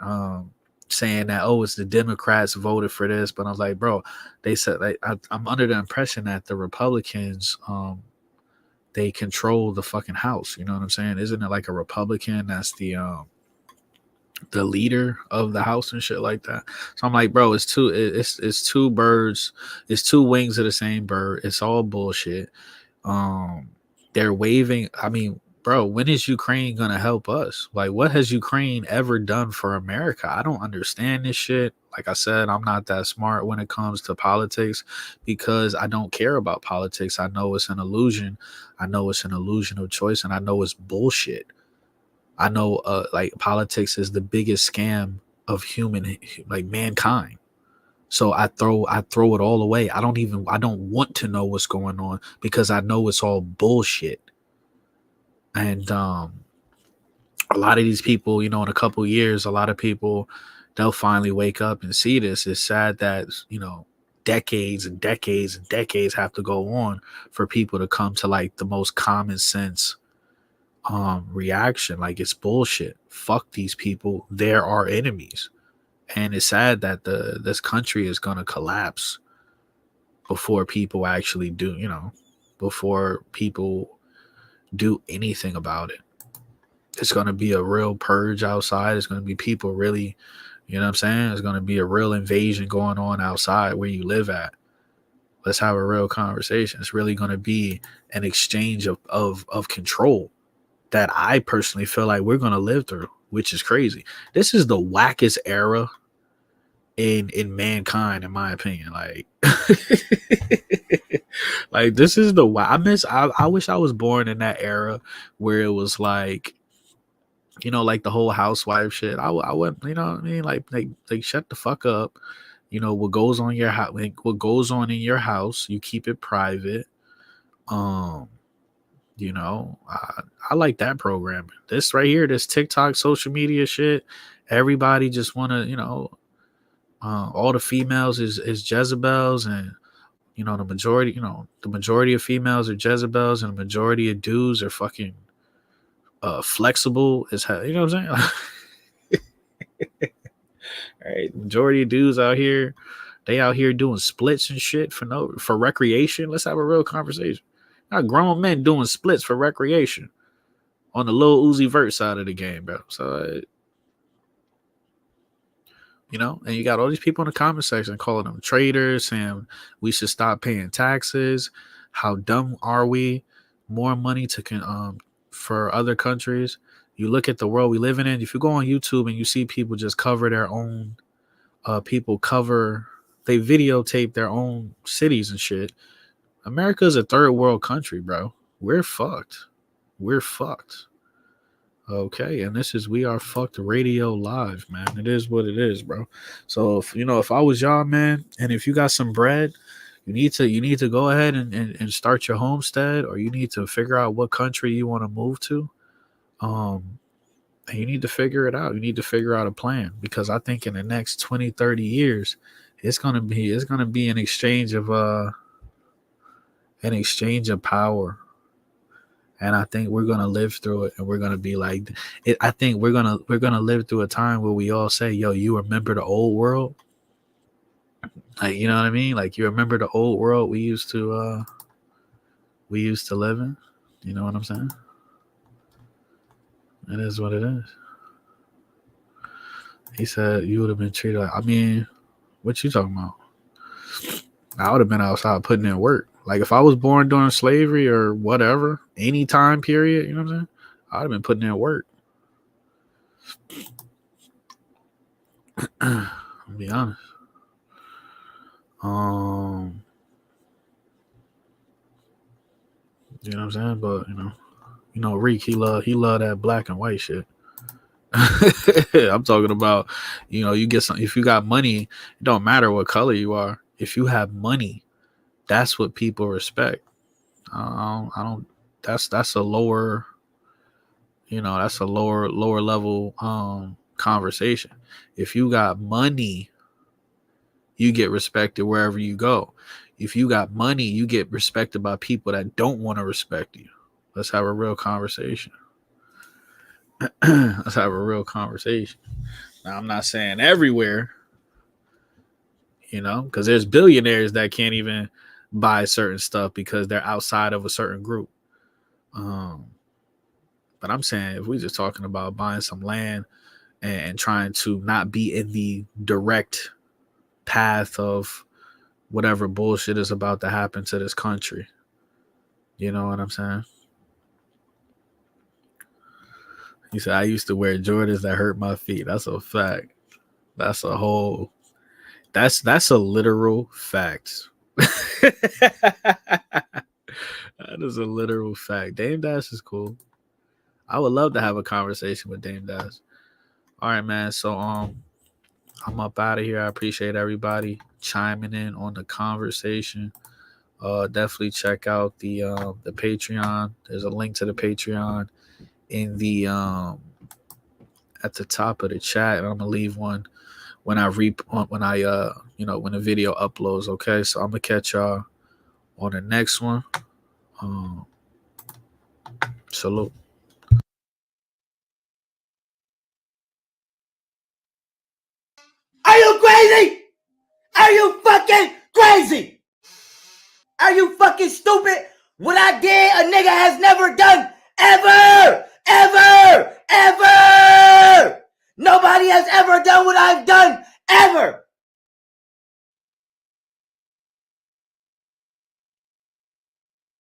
saying that, oh, it's the Democrats voted for this, but I was like, bro, they said, like, I'm under the impression that the Republicans they control the fucking house. You know what I'm saying? Isn't it like a Republican that's the leader of the house and shit like that? So I'm like, bro, it's two birds, it's two wings of the same bird. It's all bullshit. They're waving. I mean, bro, when is Ukraine gonna help us? Like, what has Ukraine ever done for America? I don't understand this shit. Like I said, I'm not that smart when it comes to politics because I don't care about politics. I know it's an illusion. I know it's an illusion of choice, and I know it's bullshit. I know like politics is the biggest scam of mankind. So I throw it all away. I don't want to know what's going on because I know it's all bullshit. And a lot of these people, in a couple years, a lot of people, they'll finally wake up and see this. It's sad that, decades and decades and decades have to go on for people to come to like the most common sense reaction. Like, it's bullshit. Fuck these people. They're our enemies. And it's sad that this country is gonna collapse before people actually do, before people do anything about it. It's gonna be a real purge outside. It's gonna be people really, you know what I'm saying? There's gonna be a real invasion going on outside where you live at. Let's have a real conversation. It's really gonna be an exchange of control that I personally feel like we're gonna live through, which is crazy. This is the wackest era in mankind, in my opinion. Like, like, this is I wish I was born in that era where it was like, like the whole housewife shit. I wouldn't, you know what I mean? Like shut the fuck up. What goes on your house, what goes on in your house, you keep it private. I like that program. This right here, this TikTok social media shit, everybody just want to, all the females is Jezebels, and the majority of females are Jezebels, and the majority of dudes are fucking flexible as hell. You know what I'm saying? All right, majority of dudes out here, they out here doing splits and shit for recreation. Let's have a real conversation. Not grown men doing splits for recreation on the Lil Uzi Vert side of the game, bro. So, and you got all these people in the comment section calling them traitors, saying we should stop paying taxes. How dumb are we? More money for other countries. You look at the world we live in. If you go on YouTube and you see people just cover their own, they videotape their own cities and shit. America is a third world country, bro. We're fucked. Okay, and this is We Are Fucked Radio Live, man. It is what it is, bro. So if I was y'all, man, and if you got some bread, you need to go ahead and start your homestead, or you need to figure out what country you want to move to. And you need to figure it out. You need to figure out a plan, because I think in the next 20, 30 years, it's gonna be an exchange of power. And I think we're gonna live through it, and we're gonna be like it. I think we're gonna live through a time where we all say, "Yo, you remember the old world?" Like, you know what I mean? Like, you remember the old world we used to live in. You know what I'm saying? It is what it is. He said you would have been treated like. I mean, what you talking about? I would have been outside putting in work. Like, if I was born during slavery or whatever, any time period, you know what I'm saying? I'd have been putting in work. I'll be honest. You know what I'm saying? But Reek, he love that black and white shit. I'm talking about, you get some. If you got money, it don't matter what color you are. If you have money, that's what people respect. I don't. That's a lower. That's a lower level conversation. If you got money, you get respected wherever you go. If you got money, you get respected by people that don't want to respect you. Let's have a real conversation. Let's have a real conversation. Now, I'm not saying everywhere, because there's billionaires that can't even buy certain stuff because they're outside of a certain group. But I'm saying if we're just talking about buying some land and trying to not be in the direct path of whatever bullshit is about to happen to this country. You know what I'm saying? He said, I used to wear Jordans that hurt my feet. That's a fact. That's a literal fact. That is a literal fact. Dame Dash is cool. I would love to have a conversation with Dame Dash. All right, man. So I'm up out of here. I appreciate everybody chiming in on the conversation. Definitely check out the Patreon. There's a link to the Patreon in the at the top of the chat, and I'm gonna leave one when when the video uploads. Okay, so I'm gonna catch y'all on the next one. Salute. Are you crazy? Are you fucking crazy? Are you fucking stupid? What I did, a nigga has never done ever, ever, ever. Nobody has ever done what I've done ever.